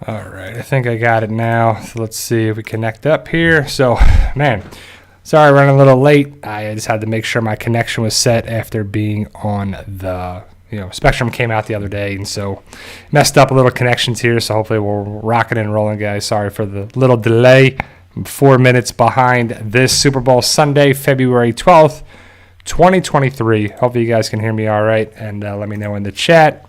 All right, I think I got it now. So let's see if we connect up here. So, man, sorry running a little late. I just had to make sure my connection was set after being on the, Spectrum came out the other day, and so messed up a little connections here. So hopefully we're rocking and rolling, guys. Sorry for the little delay. I'm 4 minutes behind this Super Bowl Sunday, February 12th, 2023. Hopefully you guys can hear me all right, and let me know in the chat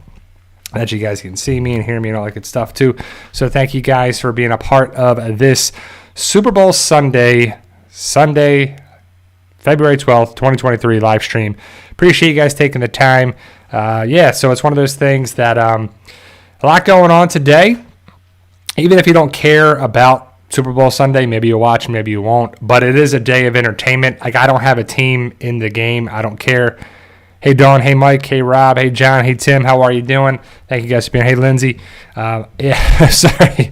that you guys can see me and hear me and all that good stuff too. So thank you guys for being a part of this Super Bowl Sunday, February 12th, 2023 live stream. Appreciate you guys taking the time. So it's one of those things that a lot going on today. Even if you don't care about Super Bowl Sunday, maybe you'll watch, maybe you won't. But it is a day of entertainment. Like, I don't have a team in the game. I don't care. Hey, Dawn. Hey, Mike. Hey, Rob. Hey, John. Hey, Tim. How are you doing? Thank you guys for being here. Hey, Lindsay. Sorry,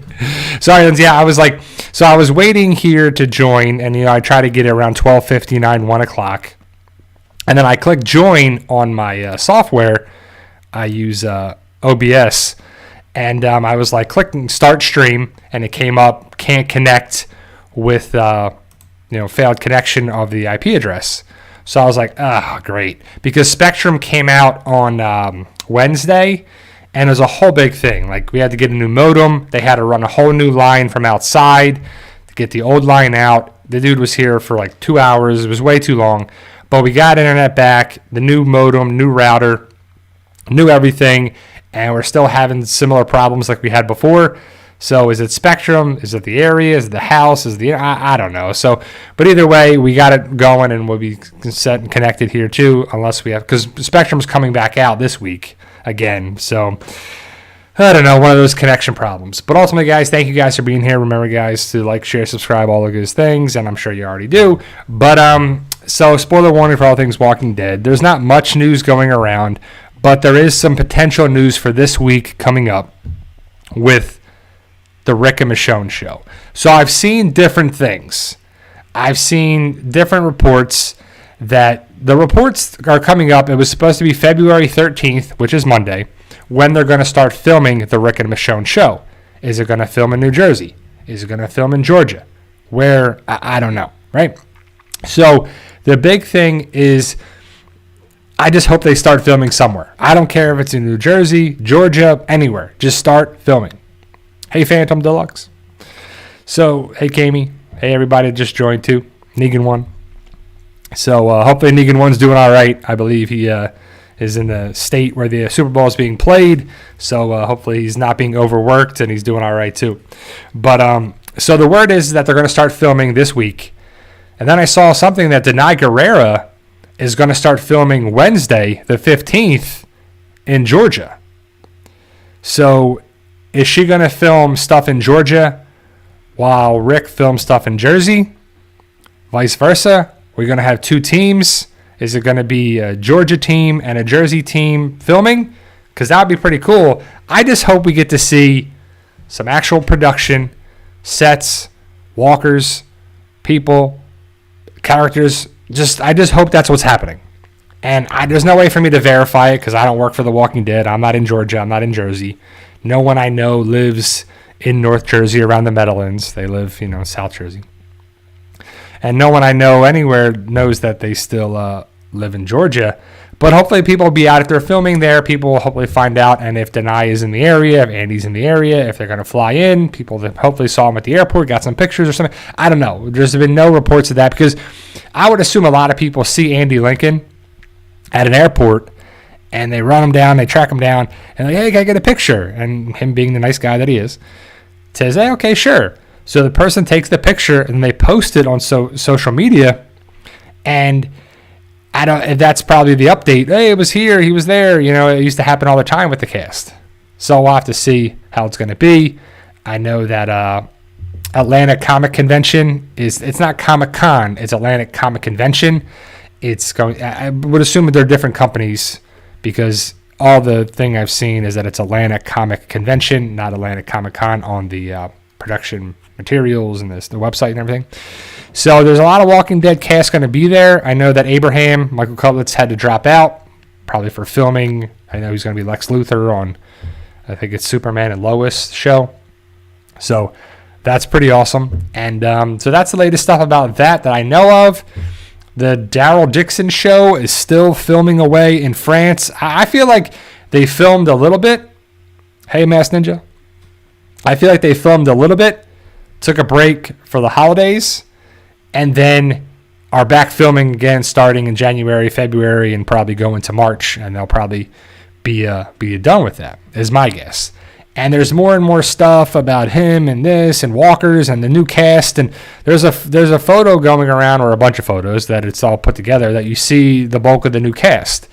Lindsay. Yeah, I was waiting here to join, and, I try to get it around 12:59, 1 o'clock. And then I click join on my software. I use OBS. And I was clicking start stream, and it came up, can't connect with, failed connection of the IP address. So I was like, great. Because Spectrum came out on Wednesday, and it was a whole big thing. We had to get a new modem. They had to run a whole new line from outside to get the old line out. The dude was here for 2 hours. It was way too long. But we got internet back, the new modem, new router, new everything. And we're still having similar problems like we had before. So is it Spectrum? Is it the area? Is it the house? I don't know. So, but either way, we got it going, and we'll be set and connected here too, unless we have, because Spectrum's coming back out this week again. So I don't know, one of those connection problems. But ultimately, guys, thank you guys for being here. Remember, guys, to like, share, subscribe, all of those things, and I'm sure you already do. But so spoiler warning for all things Walking Dead. There's not much news going around. But there is some potential news for this week coming up with the Rick and Michonne show. So I've seen different things. I've seen different reports that the reports are coming up. It was supposed to be February 13th, which is Monday, when they're going to start filming the Rick and Michonne show. Is it going to film in New Jersey? Is it going to film in Georgia? Where? I don't know, right? So the big thing is, I just hope they start filming somewhere. I don't care if it's in New Jersey, Georgia, anywhere. Just start filming. Hey, Phantom Deluxe. So, hey, Kami. Hey, everybody that just joined, too. Negan 1. So, hopefully Negan 1's doing all right. I believe he is in the state where the Super Bowl is being played. So, hopefully he's not being overworked, and he's doing all right, too. But, so the word is that they're going to start filming this week. And then I saw something that Denai Guerrera is going to start filming Wednesday, the 15th, in Georgia. So is she going to film stuff in Georgia while Rick films stuff in Jersey? Vice versa? We're going to have two teams. Is it going to be a Georgia team and a Jersey team filming? Because that would be pretty cool. I just hope we get to see some actual production, sets, walkers, people, characters. I just hope that's what's happening. And there's no way for me to verify it because I don't work for The Walking Dead. I'm not in Georgia. I'm not in Jersey. No one I know lives in North Jersey around the Meadowlands. They live, South Jersey. And no one I know anywhere knows that they still live in Georgia. But hopefully people will be out if they're filming there. People will hopefully find out. And if Denai is in the area, if Andy's in the area, if they're going to fly in, people that hopefully saw him at the airport, got some pictures or something. I don't know. There's been no reports of that because I would assume a lot of people see Andy Lincoln at an airport and they run him down, they track him down, and like, hey, can I get a picture? And him being the nice guy that he is, says, hey, okay, sure. So the person takes the picture and they post it on social media, and that's probably the update. Hey, it was here, he was there. It used to happen all the time with the cast. So we'll have to see how it's going to be. I know that Atlanta Comic Convention it's not Comic-Con, it's Atlantic Comic Convention. I would assume that they're different companies because all the thing I've seen is that it's Atlantic Comic Convention, not Atlantic Comic-Con on the production materials and the website and everything. So there's a lot of Walking Dead cast going to be there. I know that Michael Cutlitz had to drop out, probably for filming. I know he's going to be Lex Luthor on, I think it's Superman and Lois show. So that's pretty awesome. And so that's the latest stuff about that I know of. The Daryl Dixon show is still filming away in France. I feel like they filmed a little bit. Hey, Mass Ninja. I feel like they filmed a little bit, took a break for the holidays, and then are back filming again starting in January, February, and probably go into March, and they'll probably be done with that, is my guess. And there's more and more stuff about him and this and Walker's and the new cast. And there's a photo going around, or a bunch of photos that it's all put together, that you see the bulk of the new cast.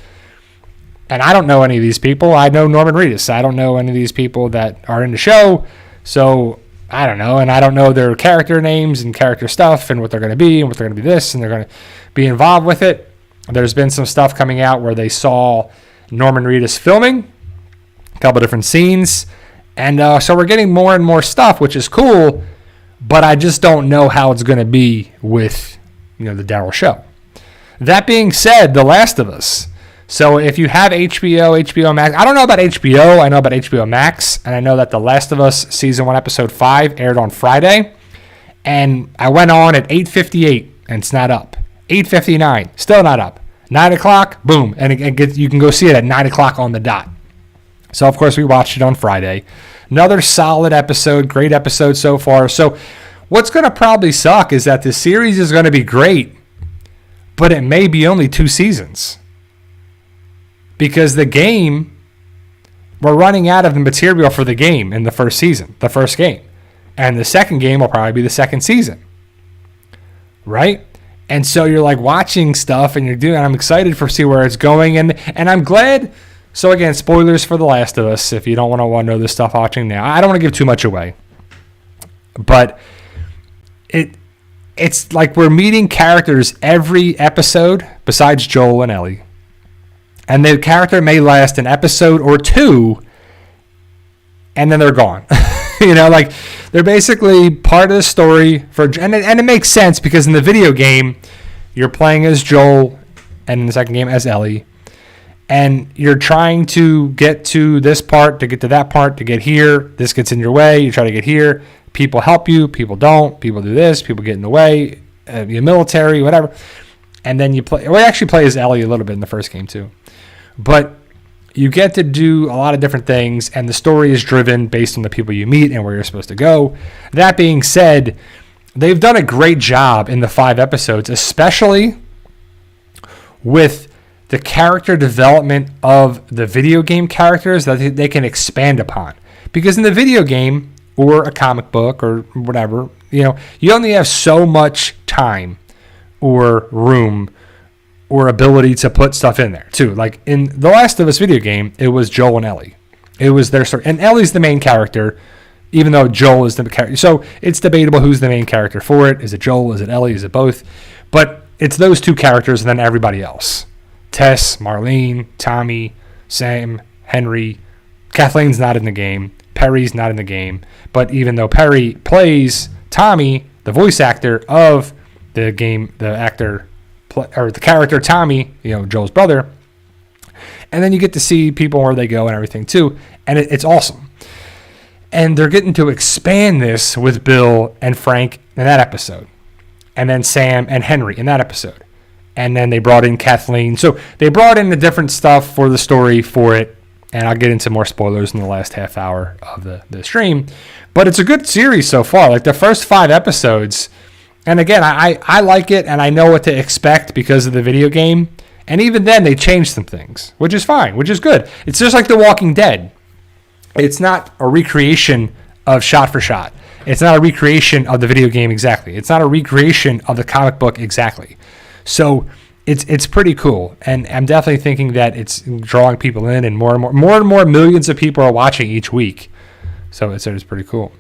And I don't know any of these people. I know Norman Reedus. I don't know any of these people that are in the show. So I don't know. And I don't know their character names and character stuff and what they're going to be and what they're going to be this. And they're going to be involved with it. There's been some stuff coming out where they saw Norman Reedus filming a couple different scenes. And so we're getting more and more stuff, which is cool, but I just don't know how it's going to be with, the Daryl show. That being said, The Last of Us. So if you have HBO Max, I don't know about HBO, I know about HBO Max, and I know that The Last of Us Season 1, Episode 5 aired on Friday, and I went on at 8:58, and it's not up. 8:59, still not up. 9 o'clock, boom, and you can go see it at 9 o'clock on the dot. So, of course, we watched it on Friday. Another solid episode, great episode so far. So, what's going to probably suck is that the series is going to be great, but it may be only 2 seasons. Because the game, we're running out of the material for the game in the first season, the first game. And the second game will probably be the second season. Right? And so you're like watching stuff and I'm excited for see where it's going. And I'm glad. So again, spoilers for The Last of Us. If you don't want to know this stuff watching now, I don't want to give too much away. But it's like we're meeting characters every episode besides Joel and Ellie. And the character may last an episode or 2, and then they're gone. Like they're basically part of the story and it makes sense because in the video game, you're playing as Joel, and in the second game as Ellie, and you're trying to get to this part, to get to that part, to get here. This gets in your way. You try to get here. People help you. People don't. People do this. People get in the way. You're military, whatever. And then you play. We actually play as Ellie a little bit in the first game too. But you get to do a lot of different things, and the story is driven based on the people you meet and where you're supposed to go. That being said, they've done a great job in the 5 episodes, especially with the character development of the video game characters that they can expand upon. Because in the video game, or a comic book, or whatever, you only have so much time or room or ability to put stuff in there too. Like in The Last of Us video game, it was Joel and Ellie. It was their story. And Ellie's the main character, even though Joel is the character. So it's debatable who's the main character for it. Is it Joel? Is it Ellie? Is it both? But it's those 2 characters and then everybody else. Tess, Marlene, Tommy, Sam, Henry. Kathleen's not in the game. Perry's not in the game. But even though Perry plays Tommy, the voice actor of the game, the character Tommy, Joel's brother, and then you get to see people where they go and everything too, and it's awesome. And they're getting to expand this with Bill and Frank in that episode, and then Sam and Henry in that episode, and then they brought in Kathleen. So they brought in the different stuff for the story for it, and I'll get into more spoilers in the last half hour of the stream. But it's a good series so far. Like the first 5 episodes. And again, I like it, and I know what to expect because of the video game. And even then, they changed some things, which is fine, which is good. It's just like The Walking Dead. It's not a recreation of shot for shot. It's not a recreation of the video game exactly. It's not a recreation of the comic book exactly. So it's pretty cool. And I'm definitely thinking that it's drawing people in, and more and more millions of people are watching each week. So it's pretty cool.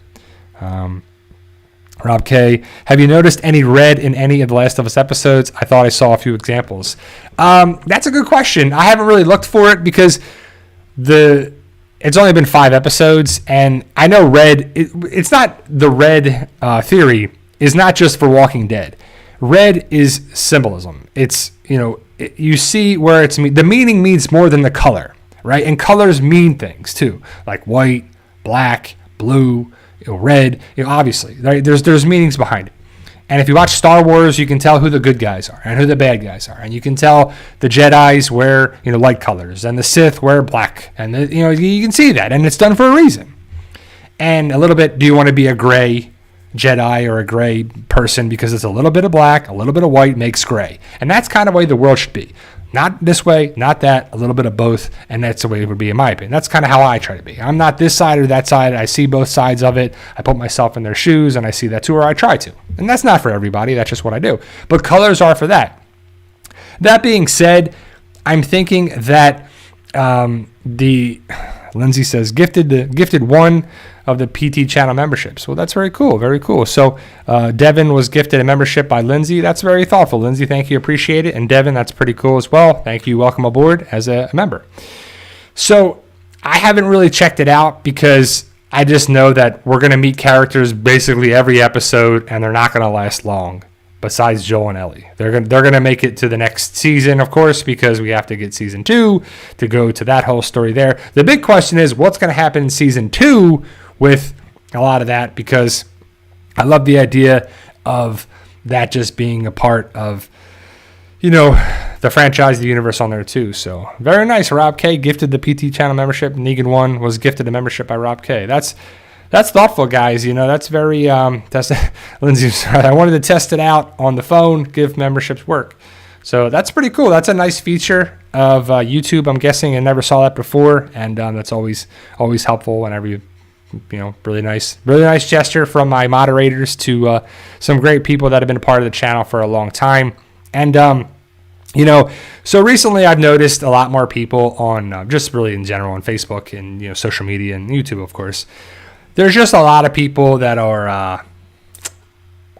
Rob K, have you noticed any red in any of the Last of Us episodes? I thought I saw a few examples. That's a good question. I haven't really looked for it because it's only been 5 episodes, and I know red. It's not the red theory is not just for Walking Dead. Red is symbolism. It's you see where it's the meaning means more than the color, right? And colors mean things too, like white, black, blue. red. Obviously, right? There's meanings behind it. And if you watch Star Wars, you can tell who the good guys are and who the bad guys are. And you can tell the Jedis wear, light colors and the Sith wear black. And, you can see that. And it's done for a reason. And a little bit, do you want to be a gray Jedi or a gray person? Because it's a little bit of black, a little bit of white makes gray. And that's kind of the way the world should be. Not this way, not that, a little bit of both. And that's the way it would be in my opinion. That's kind of how I try to be. I'm not this side or that side. I see both sides of it. I put myself in their shoes and I see that too, or I try to. And that's not for everybody. That's just what I do. But colors are for that. That being said, I'm thinking that Lindsay says gifted one of the PT channel memberships. Well, that's very cool. Very cool. So Devin was gifted a membership by Lindsay. That's very thoughtful. Lindsay, thank you. Appreciate it. And Devin, that's pretty cool as well. Thank you. Welcome aboard as a member. So I haven't really checked it out because I just know that we're going to meet characters basically every episode and they're not going to last long. Besides Joel and Ellie, they're gonna make it to the next season, of course, because we have to get season 2 to go to that whole story there. The big question is what's gonna happen in season 2 with a lot of that, because I love the idea of that just being a part of, the franchise, the universe on there too. So very nice. Rob K gifted the PT channel membership. Negan 1 was gifted a membership by Rob K. That's thoughtful, guys. That's very, that's Lindsay. I wanted to test it out on the phone, give memberships work. So that's pretty cool. That's a nice feature of YouTube. I'm guessing I never saw that before. And that's always helpful whenever you really nice gesture from my moderators to some great people that have been a part of the channel for a long time. And, so recently I've noticed a lot more people on just really in general on Facebook and, social media and YouTube, of course. There's just a lot of people that are,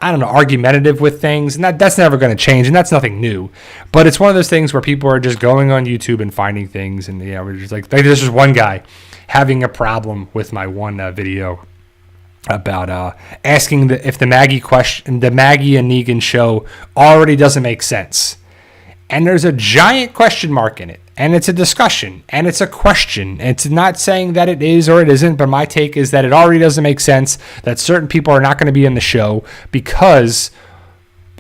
argumentative with things. And that's never going to change. And that's nothing new. But it's one of those things where people are just going on YouTube and finding things. And, we're just like there's just one guy having a problem with my one video about asking if the Maggie and Negan show already doesn't make sense. And there's a giant question mark in it. And it's a discussion. And it's a question. It's not saying that it is or it isn't. But my take is that it already doesn't make sense. That certain people are not going to be in the show because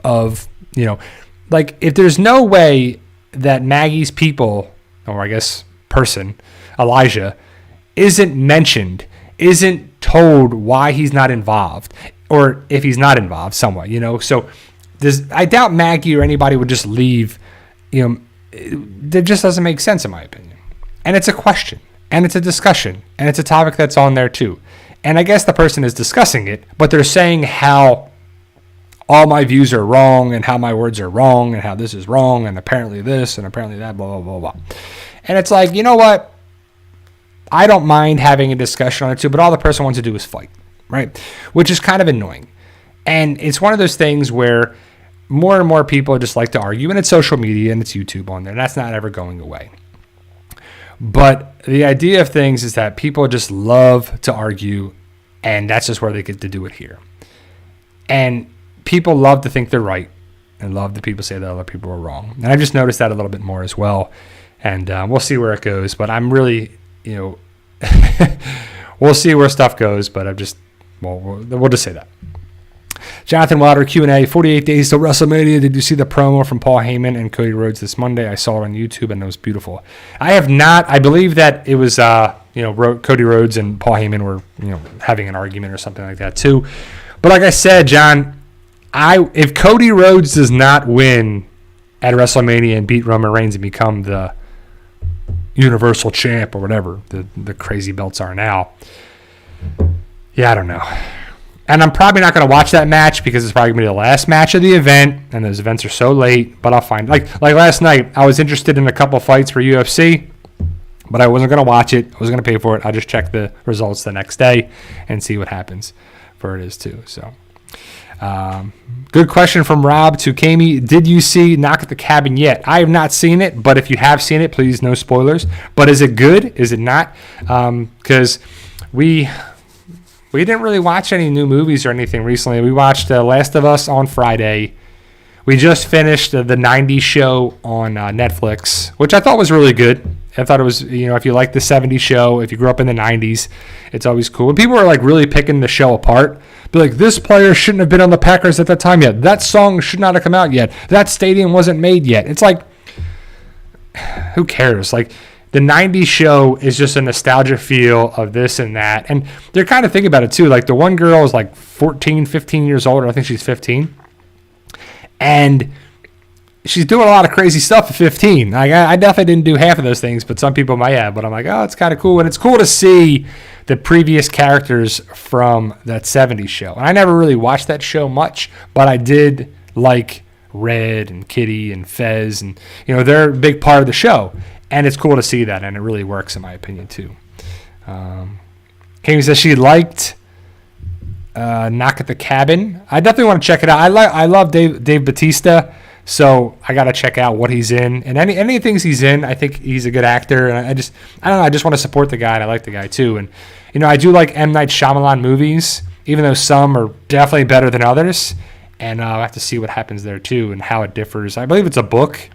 of, if there's no way that Maggie's people, or I guess person, Elijah, isn't mentioned, isn't told why he's not involved. Or if he's not involved somewhat, So I doubt Maggie or anybody would just leave, It just doesn't make sense in my opinion. And it's a question, and it's a discussion, and it's a topic that's on there too. And I guess the person is discussing it, but they're saying how all my views are wrong and how my words are wrong and how this is wrong and apparently this and apparently that, blah, blah, blah, blah. And it's like, you know what? I don't mind having a discussion on it too, but all the person wants to do is fight, right? Which is kind of annoying. And it's one of those things where more and more people just like to argue, and it's social media and it's YouTube on there, and that's not ever going away. But the idea of things is that people just love to argue, and that's just where they get to do it here. And people love to think they're right, and love that people say that other people are wrong. And I've just noticed that a little bit more as well. And we'll see where it goes. But I'm really, we'll see where stuff goes. But we'll just say that. Jonathan Wilder, Q&A, 48 days to WrestleMania. Did you see the promo from Paul Heyman and Cody Rhodes this Monday? I saw it on YouTube, and it was beautiful. I have not. I believe that it was, Cody Rhodes and Paul Heyman were, having an argument or something like that too. But like I said, John, if Cody Rhodes does not win at WrestleMania and beat Roman Reigns and become the Universal Champ or whatever the crazy belts are now, I don't know. And I'm probably not going to watch that match because it's probably going to be the last match of the event, and those events are so late. But I'll find like last night, I was interested in a couple fights for UFC, but I wasn't going to watch it. I wasn't going to pay for it. I'll just check the results the next day and see what happens for it is too. So, good question from Rob to Kami. Did you see Knock at the Cabin yet? I have not seen it, but if you have seen it, please no spoilers. But is it good? Is it not? Because we didn't really watch any new movies or anything recently. We watched Last of Us on Friday. We just finished the 90s show on Netflix, which I thought was really good. I thought it was, if you like the 70s show, if you grew up in the 90s, it's always cool. And people are like really picking the show apart. Be like, this player shouldn't have been on the Packers at that time yet. That song should not have come out yet. That stadium wasn't made yet. It's like, who cares? Like, the 90s show is just a nostalgia feel of this and that. And they're kind of thinking about it too. Like, the one girl is like 14, 15 years old. I think she's 15. And she's doing a lot of crazy stuff at 15. Like, I definitely didn't do half of those things, but some people might have. But I'm like, oh, it's kind of cool. And it's cool to see the previous characters from that 70s show. And I never really watched that show much, but I did like Red and Kitty and Fez. And, they're a big part of the show. And it's cool to see that, and it really works in my opinion too. Kami says she liked Knock at the Cabin. I definitely want to check it out. I love Dave Bautista, so I got to check out what he's in. And any things he's in, I think he's a good actor. And I don't know. I just want to support the guy, and I like the guy too. And I do like M. Night Shyamalan movies, even though some are definitely better than others. And I'll have to see what happens there too and how it differs. I believe it's a book.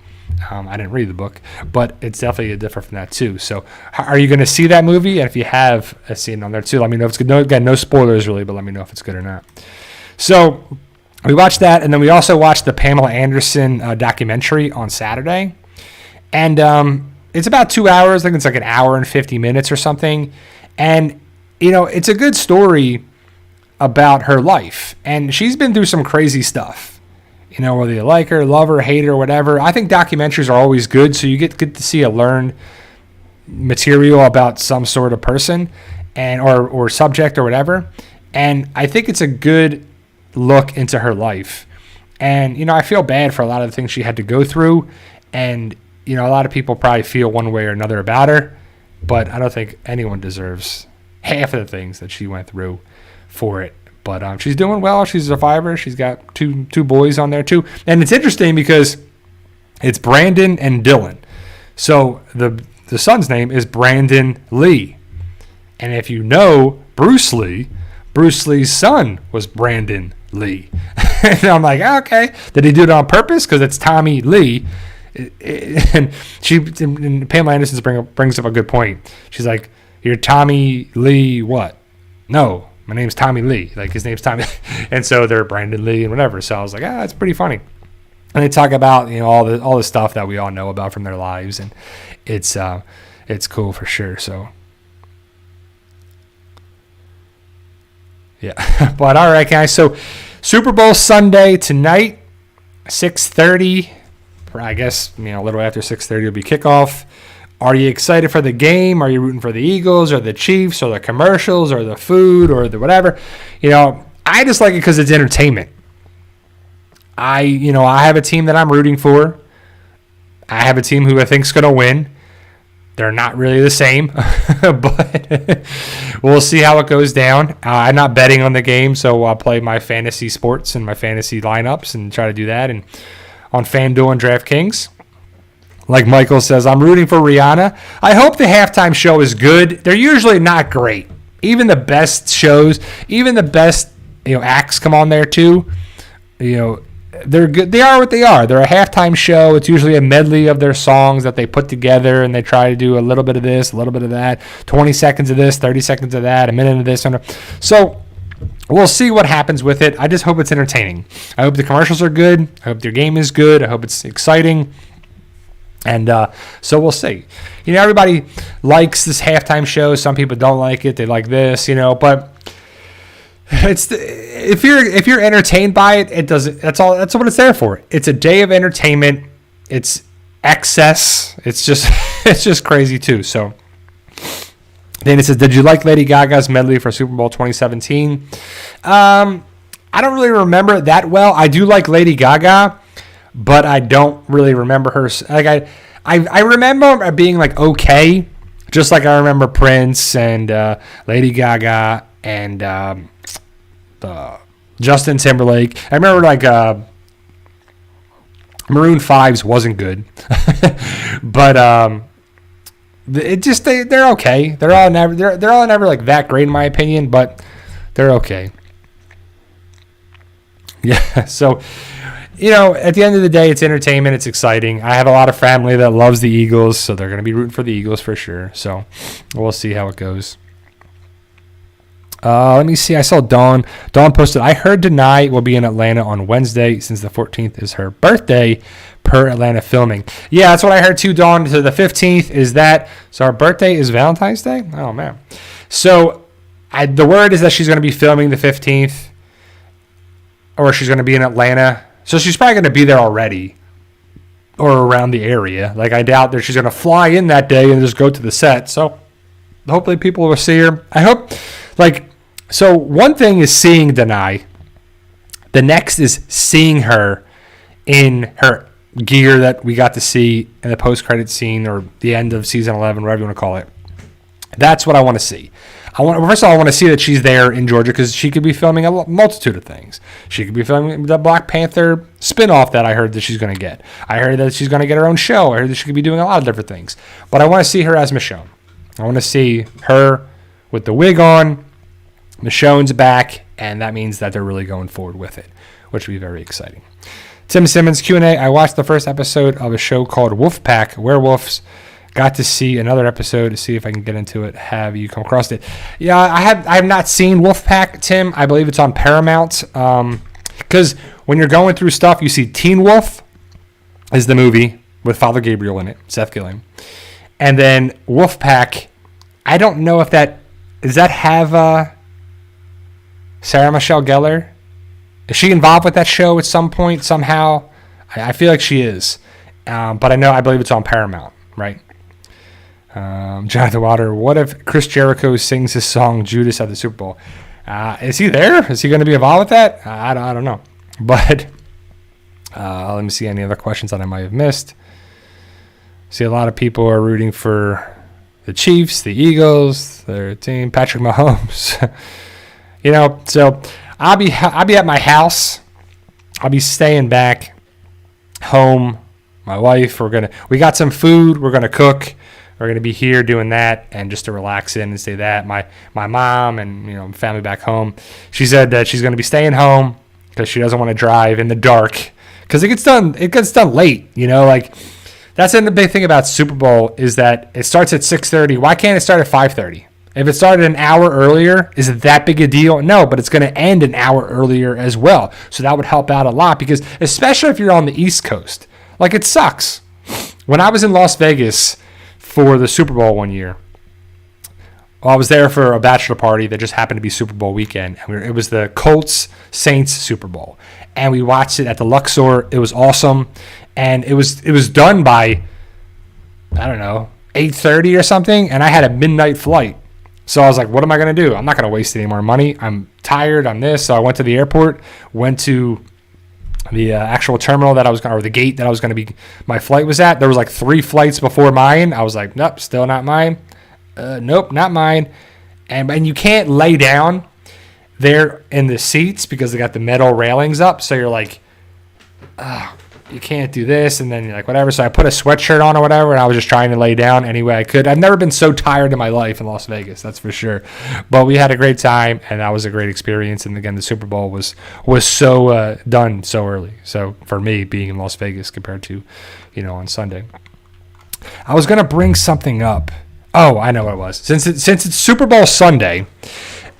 I didn't read the book, but it's definitely different from that too. So are you going to see that movie? And if you have a scene on there too, let me know if it's good. Again, no spoilers really, but let me know if it's good or not. So we watched that, and then we also watched the Pamela Anderson documentary on Saturday. And it's about 2 hours. I think it's like an hour and 50 minutes or something. And, it's a good story about her life. And she's been through some crazy stuff. Whether you like her, love her, hate her, whatever. I think documentaries are always good, so you get to see a learned material about some sort of person and or subject or whatever. And I think it's a good look into her life. And, I feel bad for a lot of the things she had to go through. And, a lot of people probably feel one way or another about her. But I don't think anyone deserves half of the things that she went through for it. But she's doing well. She's a survivor. She's got two boys on there too. And it's interesting because it's Brandon and Dylan. So the son's name is Brandon Lee. And if you know Bruce Lee's son was Brandon Lee. And I'm like, okay. Did he do it on purpose? Because it's Tommy Lee. And Pamela Anderson brings up a good point. She's like, you're Tommy Lee what? No. My name's Tommy Lee. Like, his name's Tommy. And so they're Brandon Lee and whatever. So I was like, it's pretty funny. And they talk about, all the stuff that we all know about from their lives. And it's cool for sure. So, yeah. But all right, guys. So Super Bowl Sunday tonight, 6:30. I guess, a little after 6:30 will be kickoff. Are you excited for the game? Are you rooting for the Eagles or the Chiefs or the commercials or the food or the whatever? I just like it because it's entertainment. I have a team that I'm rooting for. I have a team who I think is going to win. They're not really the same, but we'll see how it goes down. I'm not betting on the game, so I'll play my fantasy sports and my fantasy lineups and try to do that and on FanDuel and DraftKings. Like Michael says, I'm rooting for Rihanna. I hope the halftime show is good. They're usually not great. Even the best shows, even the best acts come on there too. They're good. They are what they are. They're a halftime show. It's usually a medley of their songs that they put together, and they try to do a little bit of this, a little bit of that, 20 seconds of this, 30 seconds of that, a minute of this. So we'll see what happens with it. I just hope it's entertaining. I hope the commercials are good. I hope their game is good. I hope it's exciting. And so we'll see. Everybody likes this halftime show. Some people don't like it. They like this, but if you're entertained by it, it doesn't. That's all. That's what it's there for. It's a day of entertainment. It's excess. It's just crazy too. So then it says, did you like Lady Gaga's medley for Super Bowl 2017? I don't really remember it that well. I do like Lady Gaga, but I don't really remember her. Like I remember her being like okay, just like I remember Prince and Lady Gaga and Justin Timberlake. I remember like Maroon 5's wasn't good, but it just they're okay. They're all never like that great in my opinion, but they're okay. Yeah. So at the end of the day, it's entertainment. It's exciting. I have a lot of family that loves the Eagles, so they're going to be rooting for the Eagles for sure. So we'll see how it goes. Let me see. I saw Dawn. Dawn posted, I heard Denai will be in Atlanta on Wednesday since the 14th is her birthday per Atlanta filming. Yeah, that's what I heard too, Dawn. So the 15th is that. So our birthday is Valentine's Day? Oh, man. So the word is that she's going to be filming the 15th, or she's going to be in Atlanta. So she's probably going to be there already or around the area. Like, I doubt that she's going to fly in that day and just go to the set. So hopefully people will see her. I hope, so one thing is seeing Denai. The next is seeing her in her gear that we got to see in the post-credit scene or the end of season 11, whatever you want to call it. That's what I want to see. First of all, I want to see that she's there in Georgia because she could be filming a multitude of things. She could be filming the Black Panther spinoff that I heard that she's going to get. I heard that she's going to get her own show. I heard that she could be doing a lot of different things. But I want to see her as Michonne. I want to see her with the wig on. Michonne's back, and that means that they're really going forward with it, which will be very exciting. Tim Simmons, Q&A. I watched the first episode of a show called Wolfpack, Werewolves. Got to see another episode to see if I can get into it. Have you come across it? Yeah, I have not seen Wolfpack, Tim. I believe it's on Paramount. Because when you're going through stuff, you see Teen Wolf is the movie with Father Gabriel in it, Seth Gilliam. And then Wolfpack, I don't know if does that have Sarah Michelle Gellar? Is she involved with that show at some point, somehow? I feel like she is. But I believe it's on Paramount, right? Jonathan Water, what if Chris Jericho sings his song Judas at the Super Bowl? Is he there? Is he going to be involved with that? I don't know. But let me see any other questions that I might have missed. See, a lot of people are rooting for the Chiefs, the Eagles, their team, Patrick Mahomes. So I'll be at my house. I'll be staying back home. My wife, we got some food. We're gonna cook. We're gonna be here doing that, and just to relax in and say that. My mom and family back home. She said that she's gonna be staying home because she doesn't want to drive in the dark because it gets done late. That's the big thing about Super Bowl is that it starts at 6:30. Why can't it start at 5:30? If it started an hour earlier, is it that big a deal? No, but it's going to end an hour earlier as well. So that would help out a lot because especially if you're on the East Coast, it sucks. When I was in Las Vegas for the Super Bowl one year, I was there for a bachelor party that just happened to be Super Bowl weekend. It was the Colts-Saints Super Bowl. And we watched it at the Luxor. It was awesome. And it was done by, 8:30 or something. And I had a midnight flight. So I was like, what am I going to do? I'm not going to waste any more money. I'm tired. I'm this. So I went to the airport, went to the actual terminal or the gate that I was going to be, my flight was at. There was 3 flights before mine. I was like, nope, still not mine. Nope, not mine. And you can't lay down there in the seats because they got the metal railings up. So you're like, you can't do this. And then you're like, whatever. So I put a sweatshirt on or whatever, and I was just trying to lay down any way I could. I've never been so tired in my life in Las Vegas, that's for sure. But we had a great time, and that was a great experience. And again, the Super Bowl was so done so early. So for me, being in Las Vegas compared to, on Sunday. I was going to bring something up. Oh, I know what it was. Since it's Super Bowl Sunday,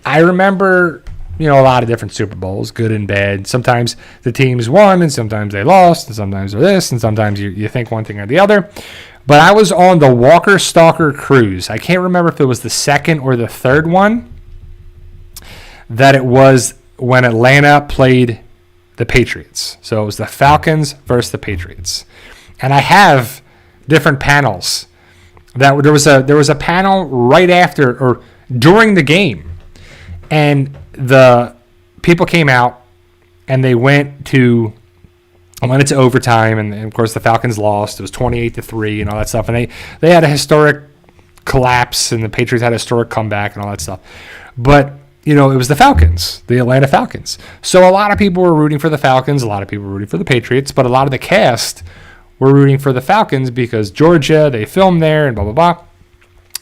I remember a lot of different Super Bowls, good and bad. Sometimes the teams won, and sometimes they lost, and sometimes they're this, and sometimes you think one thing or the other. But I was on the Walker Stalker cruise. I can't remember if it was the second or the third one that it was when Atlanta played the Patriots. So it was the Falcons versus the Patriots. And I have different panels. There was a panel right after or during the game. And the people came out and they went into overtime, and of course the Falcons lost. It was 28-3 and all that stuff. And they had a historic collapse, and the Patriots had a historic comeback and all that stuff. But it was the Falcons, the Atlanta Falcons. So a lot of people were rooting for the Falcons, a lot of people were rooting for the Patriots, but a lot of the cast were rooting for the Falcons because Georgia, they filmed there and blah blah blah.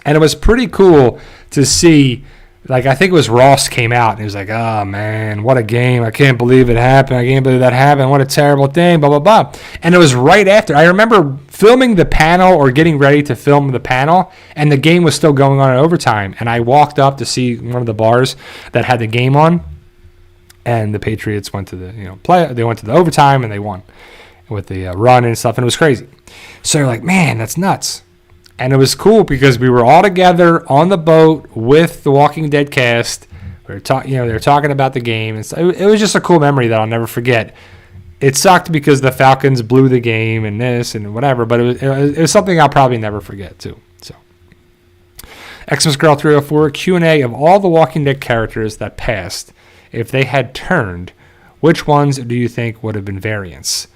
And it was pretty cool to see like I think it was Ross came out and he was like, "Oh man, what a game! I can't believe it happened. I can't believe that happened. What a terrible thing." Blah blah blah. And it was right after. I remember filming the panel or getting ready to film the panel, and the game was still going on in overtime. And I walked up to see one of the bars that had the game on, and the Patriots went to the play. They went to the overtime and they won with the run and stuff, and it was crazy. So you're like, man, that's nuts. And it was cool because we were all together on the boat with the Walking Dead cast. We were they were talking about the game. And so it was just a cool memory that I'll never forget. It sucked because the Falcons blew the game and this and whatever, but it was something I'll probably never forget too. So, Xmas Girl 304 Q&A of all the Walking Dead characters that passed, if they had turned, which ones do you think would have been variants?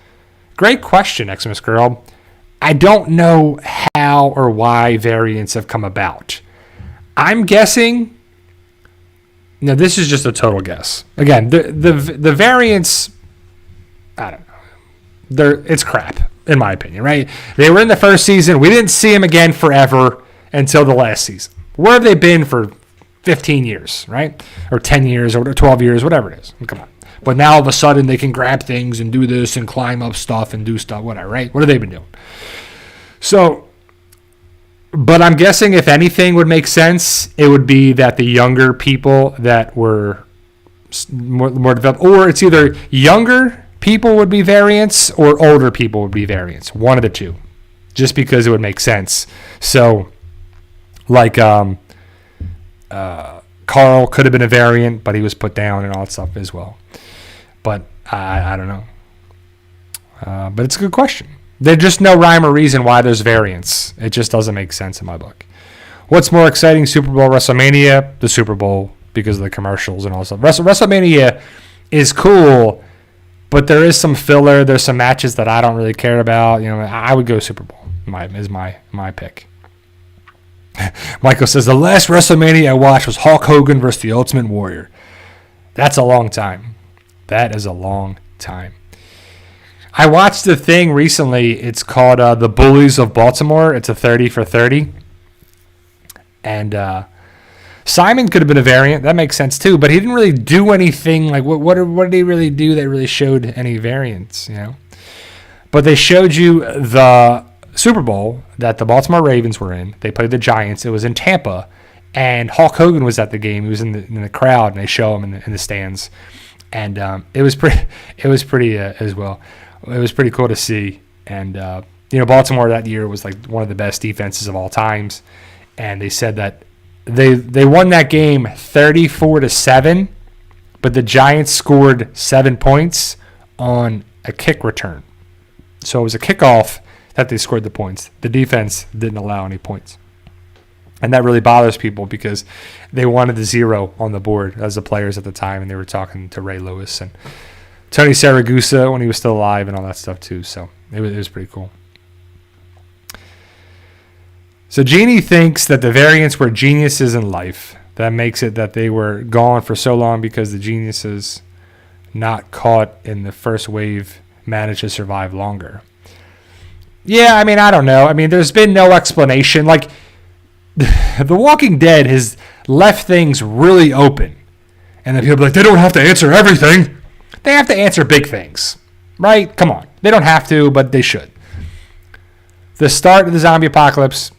Great question, Xmas Girl. I don't know how or why variants have come about. I'm guessing. Now, this is just a total guess. Again, the variants, I don't know. It's crap, in my opinion, right? They were in the first season. We didn't see them again forever until the last season. Where have they been for 15 years, right? Or 10 years or 12 years, whatever it is. Come on. But now all of a sudden they can grab things and do this and climb up stuff and do stuff, whatever, right? What have they been doing? So, but I'm guessing if anything would make sense, it would be that the younger people that were more developed, or it's either younger people would be variants or older people would be variants. One of the two, just because it would make sense. So, like Carl could have been a variant, but he was put down and all that stuff as well. But I don't know. But it's a good question. There's just no rhyme or reason why there's variants. It just doesn't make sense in my book. What's more exciting, Super Bowl, WrestleMania? The Super Bowl, because of the commercials and all that stuff. WrestleMania is cool, but there is some filler. There's some matches that I don't really care about. I would go Super Bowl. Is my pick. Michael says, the last WrestleMania I watched was Hulk Hogan versus the Ultimate Warrior. That's a long time. That is a long time. I watched the thing recently. It's called The Bullies of Baltimore. It's a 30 for 30. And Simon could have been a variant. That makes sense too. But he didn't really do anything. Like, what did he really do that really showed any variants, But they showed you the Super Bowl that the Baltimore Ravens were in. They played the Giants. It was in Tampa. And Hulk Hogan was at the game. He was in the crowd, and they show him in the stands. And it was pretty as well. It was pretty cool to see. And, Baltimore that year was like one of the best defenses of all times. And they said that they won that game 34-7, but the Giants scored 7 points on a kick return. So it was a kickoff that they scored the points. The defense didn't allow any points. And that really bothers people because they wanted the 0 on the board as the players at the time, and they were talking to Ray Lewis and Tony Saragusa when he was still alive and all that stuff too. So it was pretty cool. So Jeannie thinks that the variants were geniuses in life. That makes it that they were gone for so long because the geniuses not caught in the first wave managed to survive longer. Yeah, I don't know. There's been no explanation. Like, The Walking Dead has left things really open. And then people are like, they don't have to answer everything. They have to answer big things, right? Come on. They don't have to, but they should. The start of the zombie apocalypse,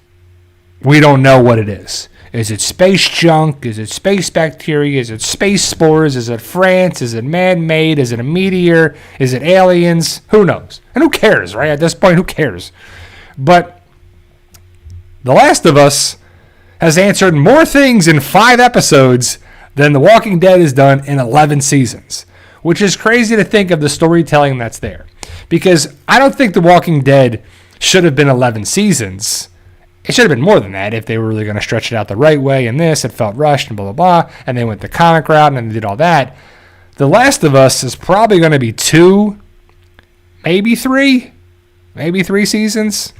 we don't know what it is. Is it space junk? Is it space bacteria? Is it space spores? Is it France? Is it man-made? Is it a meteor? Is it aliens? Who knows? And who cares, right? At this point, who cares? But The Last of Us has answered more things in 5 episodes than The Walking Dead has done in 11 seasons, which is crazy to think of the storytelling that's there. Because I don't think The Walking Dead should have been 11 seasons. It should have been more than that if they were really going to stretch it out the right way and this. It felt rushed and blah, blah, blah. And they went the comic route and they did all that. The Last of Us is probably going to be 2, maybe 3 seasons.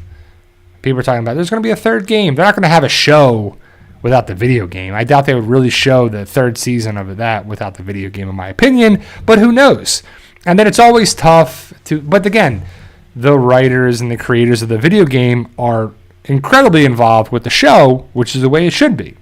People are talking about there's going to be a 3rd game. They're not going to have a show without the video game. I doubt they would really show the 3rd season of that without the video game, in my opinion. But who knows? And then it's always tough to... But again, the writers and the creators of the video game are incredibly involved with the show, which is the way it should be.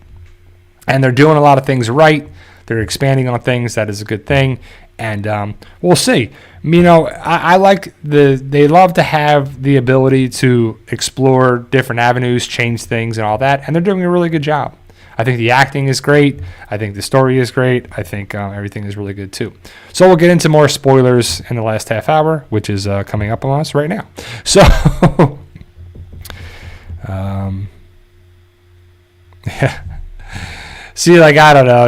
And they're doing a lot of things right. They're expanding on things. That is a good thing. And we'll see. You know, I like they love to have the ability to explore different avenues, change things and all that. And they're doing a really good job. I think the acting is great. I think the story is great. I think everything is really good too. So we'll get into more spoilers in the last half hour, which is coming up on us right now. So, yeah. See, like, I don't know.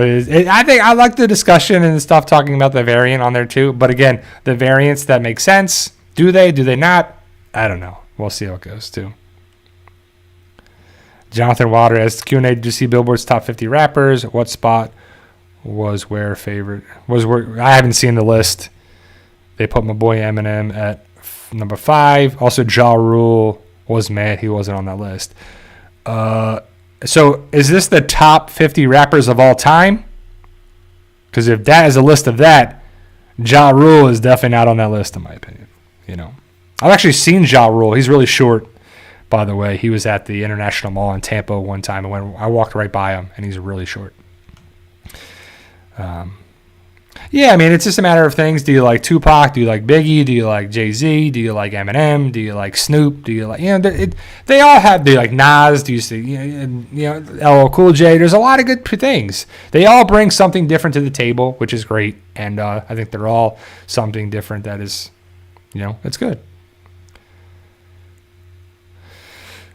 I think I like the discussion and stuff talking about the variant on there too. But again, the variants that make sense. Do they? Do they not? I don't know. We'll see how it goes too. Jonathan Water asks, Q&A, did you see Billboard's top 50 rappers? What spot was where favorite? I haven't seen the list. They put my boy Eminem at number 5. Also, Ja Rule was mad he wasn't on that list. So is this the top 50 rappers of all time? Because if that is a list of that, Ja Rule is definitely not on that list, in my opinion. You know, I've actually seen Ja Rule. He's really short. By the way, he was at the International Mall in Tampa one time, and when I walked right by him, and he's really short. Yeah, I mean, it's just a matter of things. Do you like Tupac? Do you like Biggie? Do you like Jay-Z? Do you like Eminem? Do you like Snoop? Do you like, you know, they all have, do you like Nas? Do you see, you know, LL Cool J? There's a lot of good things. They all bring something different to the table, which is great, and I think they're all something different that is, you know, it's good.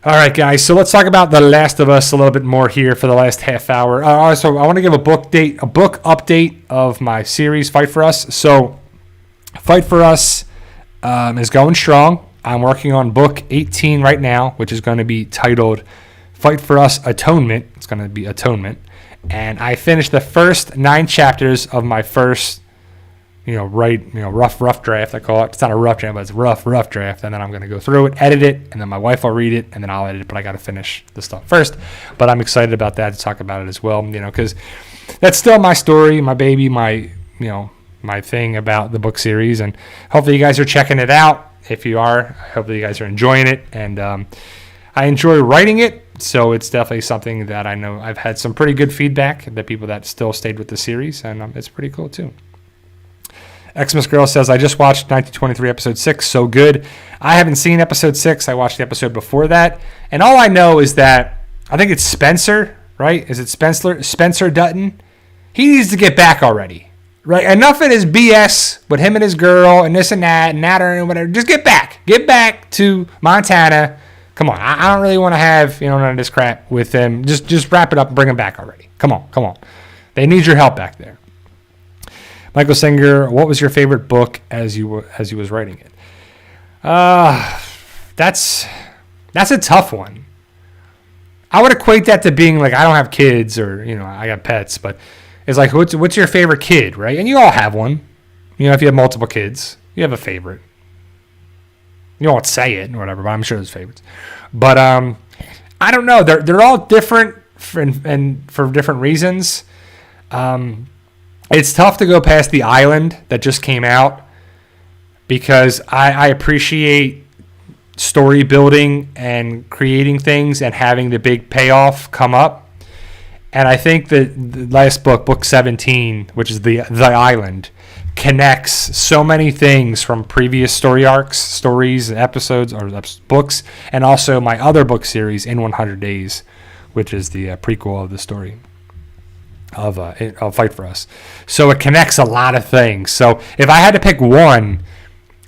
All right, guys, so let's talk about The Last of Us a little bit more here for the last half hour. So I want to give a book update of my series, Fight For Us. So Fight For Us is going strong. I'm working on book 18 right now, which is going to be titled Fight For Us Atonement. It's going to be Atonement. And I finished the first 9 chapters of my first rough draft, I call it. It's not a rough draft, but it's rough draft. And then I'm going to go through it, edit it, and then my wife will read it, and then I'll edit it. But I got to finish the stuff first. But I'm excited about that, to talk about it as well, you know, because that's still my story, my baby, my thing about the book series. And hopefully you guys are checking it out. If you are, hopefully you guys are enjoying it. And I enjoy writing it. So it's definitely something that I know I've had some pretty good feedback, the people that still stayed with the series. And it's pretty cool, too. Xmas Girl says, I just watched 1923 episode 6. So good. I haven't seen episode 6. I watched the episode before that. And all I know is that I think it's Spencer, right? Is it Spencer Dutton? He needs to get back already, right? Enough of his BS with him and his girl and this and that and whatever. Just get back. Get back to Montana. Come on. I don't really want to have, none of this crap with him. Just wrap it up and bring him back already. Come on. They need your help back there. Michael Singer, what was your favorite book as you was writing it? That's a tough one. I would equate that to being like, I don't have kids or, I got pets, but it's like, what's your favorite kid, right? And you all have one. If you have multiple kids, you have a favorite. You won't say it or whatever, but I'm sure there's favorites. But I don't know. They're all different for different reasons. It's tough to go past The Island that just came out because I appreciate story building and creating things and having the big payoff come up. And I think that the last book 17, which is The Island, connects so many things from previous story arcs, stories, episodes, or books, and also my other book series, In 100 Days, which is the prequel of the story of Fight For Us. So it connects a lot of things. So if I had to pick one,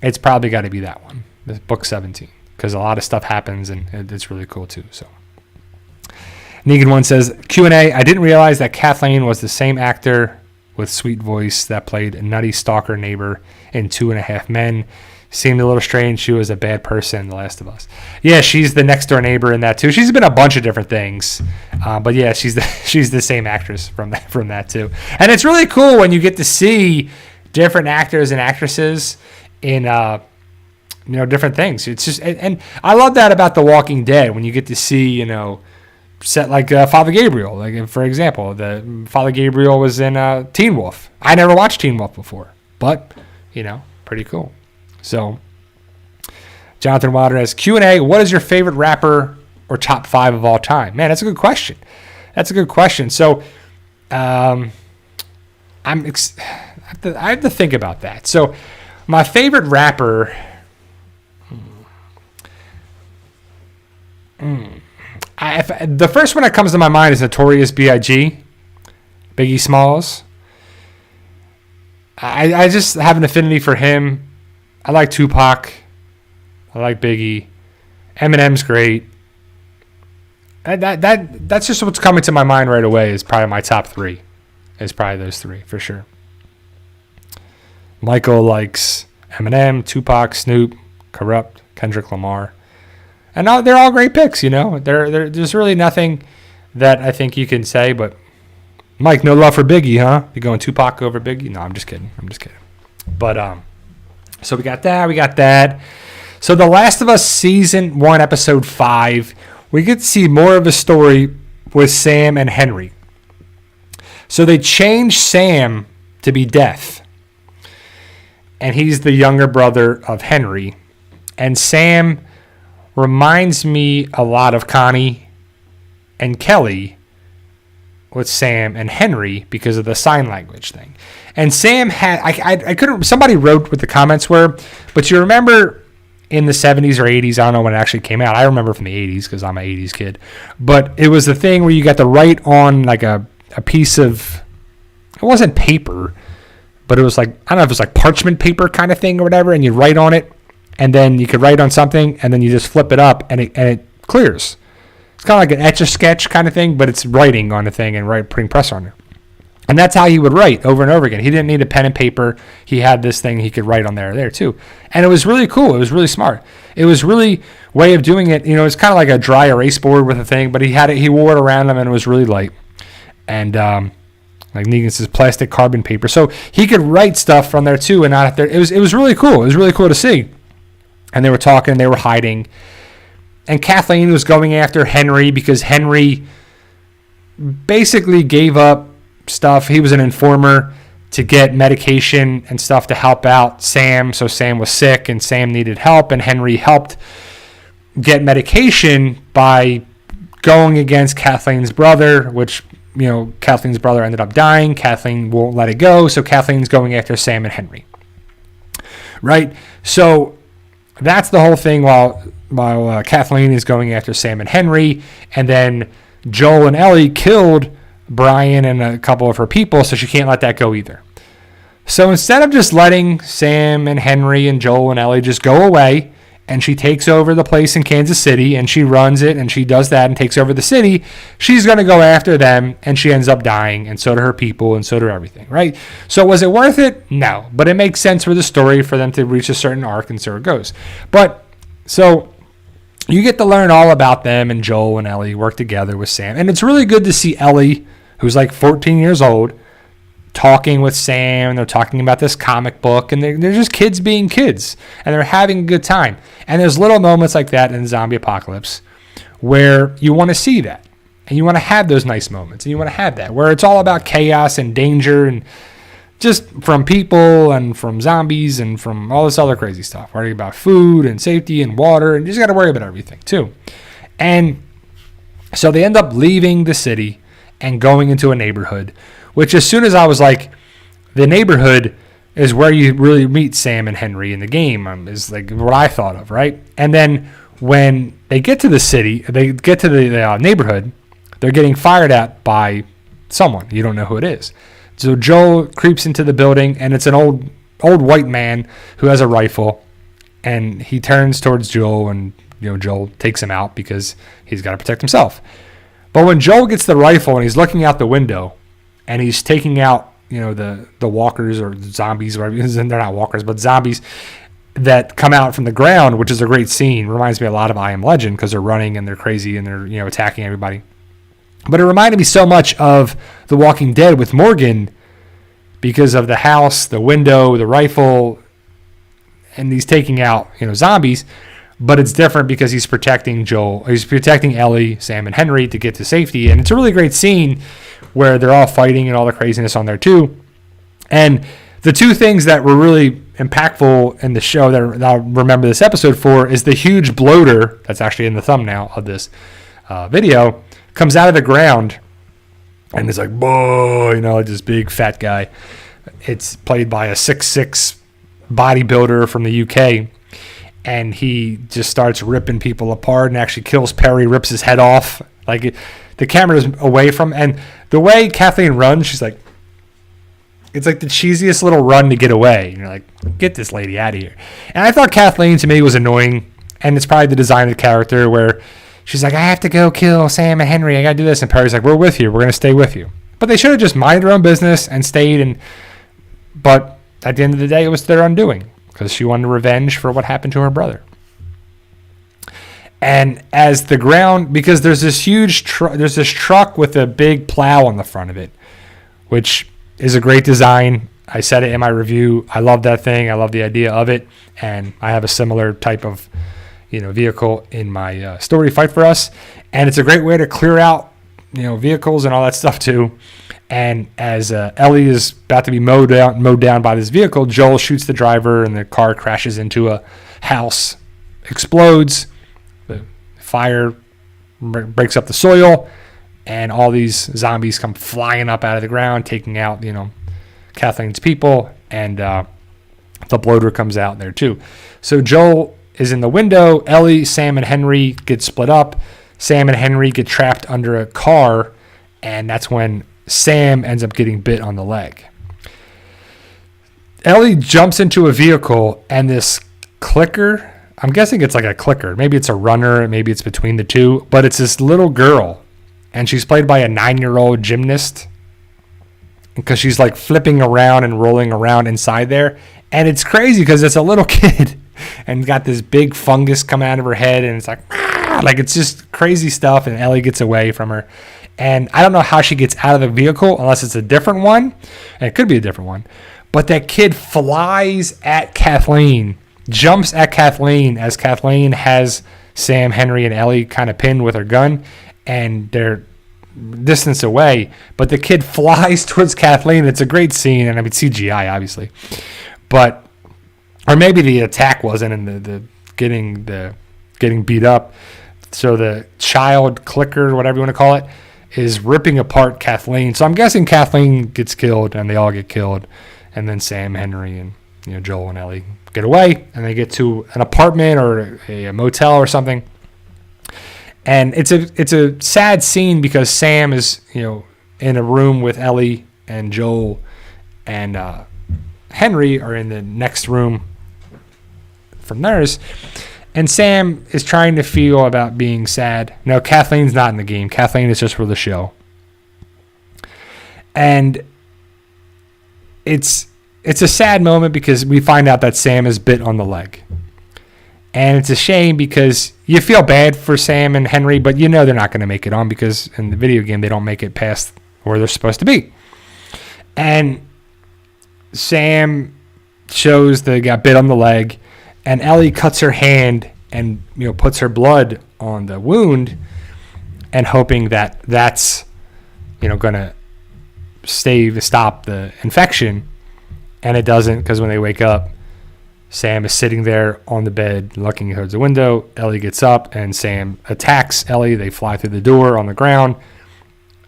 it's probably got to be that one, the book 17, because a lot of stuff happens and it's really cool too. So Negan One says, Q&A, I didn't realize that Kathleen was the same actor with sweet voice that played a nutty stalker neighbor in 2.5 Men. Seemed a little strange. She was a bad person in The Last of Us. Yeah, she's the next door neighbor in that too. She's been a bunch of different things, but yeah, she's the same actress from that too. And it's really cool when you get to see different actors and actresses in different things. It's just and I love that about The Walking Dead when you get to see set like Father Gabriel. Like for example, the Father Gabriel was in Teen Wolf. I never watched Teen Wolf before, but pretty cool. So, Jonathan Wilder has Q&A. What is your favorite rapper or top 5 of all time? Man, that's a good question. So, I have to think about that. So my favorite rapper, the first one that comes to my mind is Notorious B.I.G., Biggie Smalls. I just have an affinity for him. I like Tupac. I like Biggie. Eminem's great. That's just what's coming to my mind right away is probably my top three. Is probably those three for sure. Michael likes Eminem, Tupac, Snoop, Corrupt, Kendrick Lamar. And they're all great picks, you know. There's really nothing that I think you can say, but Mike, no love for Biggie, huh? You going Tupac over Biggie? No, I'm just kidding. But so we got that. So The Last of Us Season 1, Episode 5, we get to see more of a story with Sam and Henry. So they changed Sam to be Death. And he's the younger brother of Henry. And Sam reminds me a lot of Connie and Kelly with Sam and Henry because of the sign language thing. And Sam had, I couldn't, somebody wrote what the comments were, but you remember in the 70s or 80s, I don't know when it actually came out. I remember from the 80s because I'm an 80s kid. But it was the thing where you got to write on like a piece of, it wasn't paper, but it was like, I don't know if it was like parchment paper kind of thing or whatever, and you write on it, and then you could write on something, and then you just flip it up, and it clears. It's kind of like an Etch-a-Sketch kind of thing, but it's writing on the thing and putting pressure on it. And that's how he would write over and over again. He didn't need a pen and paper. He had this thing he could write on there too. And it was really cool. It was really smart. It was really way of doing it. You know, it's kind of like a dry erase board with a thing, but he wore it around him, and it was really light. And like Negan's is plastic carbon paper. So he could write stuff from there too and not have to. It was really cool. It was really cool to see. And they were talking, they were hiding. And Kathleen was going after Henry because Henry basically gave up stuff. He was an informer to get medication and stuff to help out Sam. So Sam was sick and Sam needed help, and Henry helped get medication by going against Kathleen's brother, which, you know, Kathleen's brother ended up dying. Kathleen won't let it go, so Kathleen's going after Sam and Henry. Right? So that's the whole thing while Kathleen is going after Sam and Henry, and then Joel and Ellie killed Brian and a couple of her people, so she can't let that go either. So instead of just letting Sam and Henry and Joel and Ellie just go away, and she takes over the place in Kansas City, and she runs it, and she does that and takes over the city, she's going to go after them, and she ends up dying, and so do her people, and so do everything, right? So was it worth it? No. But it makes sense for the story for them to reach a certain arc, and so it goes. But, so you get to learn all about them, and Joel and Ellie work together with Sam. And it's really good to see Ellie, who's like 14 years old, talking with Sam, and they're talking about this comic book, and they're just kids being kids, and they're having a good time. And there's little moments like that in the zombie apocalypse where you want to see that, and you want to have those nice moments, and you want to have that, where it's all about chaos and danger, and just from people, and from zombies, and from all this other crazy stuff, worrying about food, and safety, and water, and you just got to worry about everything, too. And so they end up leaving the city and going into a neighborhood, which as soon as I was like, the neighborhood is where you really meet Sam and Henry in the game, is like what I thought of, right? And then when they get to the city, they get to the neighborhood, they're getting fired at by someone. You don't know who it is. So Joel creeps into the building, and it's an old white man who has a rifle, and he turns towards Joel, and Joel takes him out because he's got to protect himself. But when Joel gets the rifle and he's looking out the window, and he's taking out, the walkers or zombies, or they're not walkers, but zombies that come out from the ground, which is a great scene. Reminds me a lot of I Am Legend because they're running and they're crazy and they're, attacking everybody. But it reminded me so much of The Walking Dead with Morgan because of the house, the window, the rifle, and he's taking out, zombies. But it's different because he's protecting Joel. He's protecting Ellie, Sam, and Henry to get to safety. And it's a really great scene where they're all fighting and all the craziness on there too. And the two things that were really impactful in the show that I'll remember this episode for is the huge bloater that's actually in the thumbnail of this video comes out of the ground And it's like, whoa, like this big fat guy. It's played by a 6'6" bodybuilder from the UK. And he just starts ripping people apart and actually kills Perry, rips his head off. Like, the camera's away from, and the way Kathleen runs, she's like, it's like the cheesiest little run to get away. And you're like, get this lady out of here. And I thought Kathleen, to me, was annoying. And it's probably the design of the character where she's like, I have to go kill Sam and Henry. I got to do this. And Perry's like, we're with you. We're going to stay with you. But they should have just minded their own business and stayed. But at the end of the day, it was their undoing because she wanted revenge for what happened to her brother. And as the ground, because there's this huge there's this truck with a big plow on the front of it, which is a great design. I said it in my review. I love that thing. I love the idea of it. And I have a similar type of, vehicle in my story, Fight for Us. And it's a great way to clear out, vehicles and all that stuff too. And as Ellie is about to be mowed down by this vehicle, Joel shoots the driver and the car crashes into a house, explodes. The fire breaks up the soil, and all these zombies come flying up out of the ground, taking out, Kathleen's people, and the bloater comes out there too. So Joel is in the window. Ellie, Sam, and Henry get split up. Sam and Henry get trapped under a car, and that's when Sam ends up getting bit on the leg. Ellie jumps into a vehicle, and this clicker, I'm guessing it's like a clicker. Maybe it's a runner. Maybe it's between the two. But it's this little girl, and she's played by a 9-year-old gymnast because she's like flipping around and rolling around inside there. And it's crazy because it's a little kid and got this big fungus coming out of her head. And it's like it's just crazy stuff. And Ellie gets away from her. And I don't know how she gets out of the vehicle unless it's a different one. And it could be a different one. But that kid flies at Kathleen, jumps at Kathleen as Kathleen has Sam, Henry, and Ellie kind of pinned with her gun. And they're distance away. But the kid flies towards Kathleen. It's a great scene. And I mean, CGI, obviously. But, or maybe the attack wasn't in the getting beat up. So the child clicker, whatever you want to call it, is ripping apart Kathleen. So I'm guessing Kathleen gets killed and they all get killed. And then Sam, Henry, and Joel and Ellie get away, and they get to an apartment or a motel or something. And it's a sad scene because Sam is in a room with Ellie, and Joel and Henry are in the next room from theirs. And Sam is trying to feel about being sad. No, Kathleen's not in the game. Kathleen is just for the show. And it's a sad moment because we find out that Sam is bit on the leg. And it's a shame because you feel bad for Sam and Henry, but they're not going to make it on because in the video game they don't make it past where they're supposed to be. And Sam shows they got bit on the leg, and Ellie cuts her hand and puts her blood on the wound, and hoping that that's going to stop the infection. And it doesn't, because when they wake up, Sam is sitting there on the bed looking towards the window. Ellie gets up and Sam attacks Ellie. They fly through the door on the ground.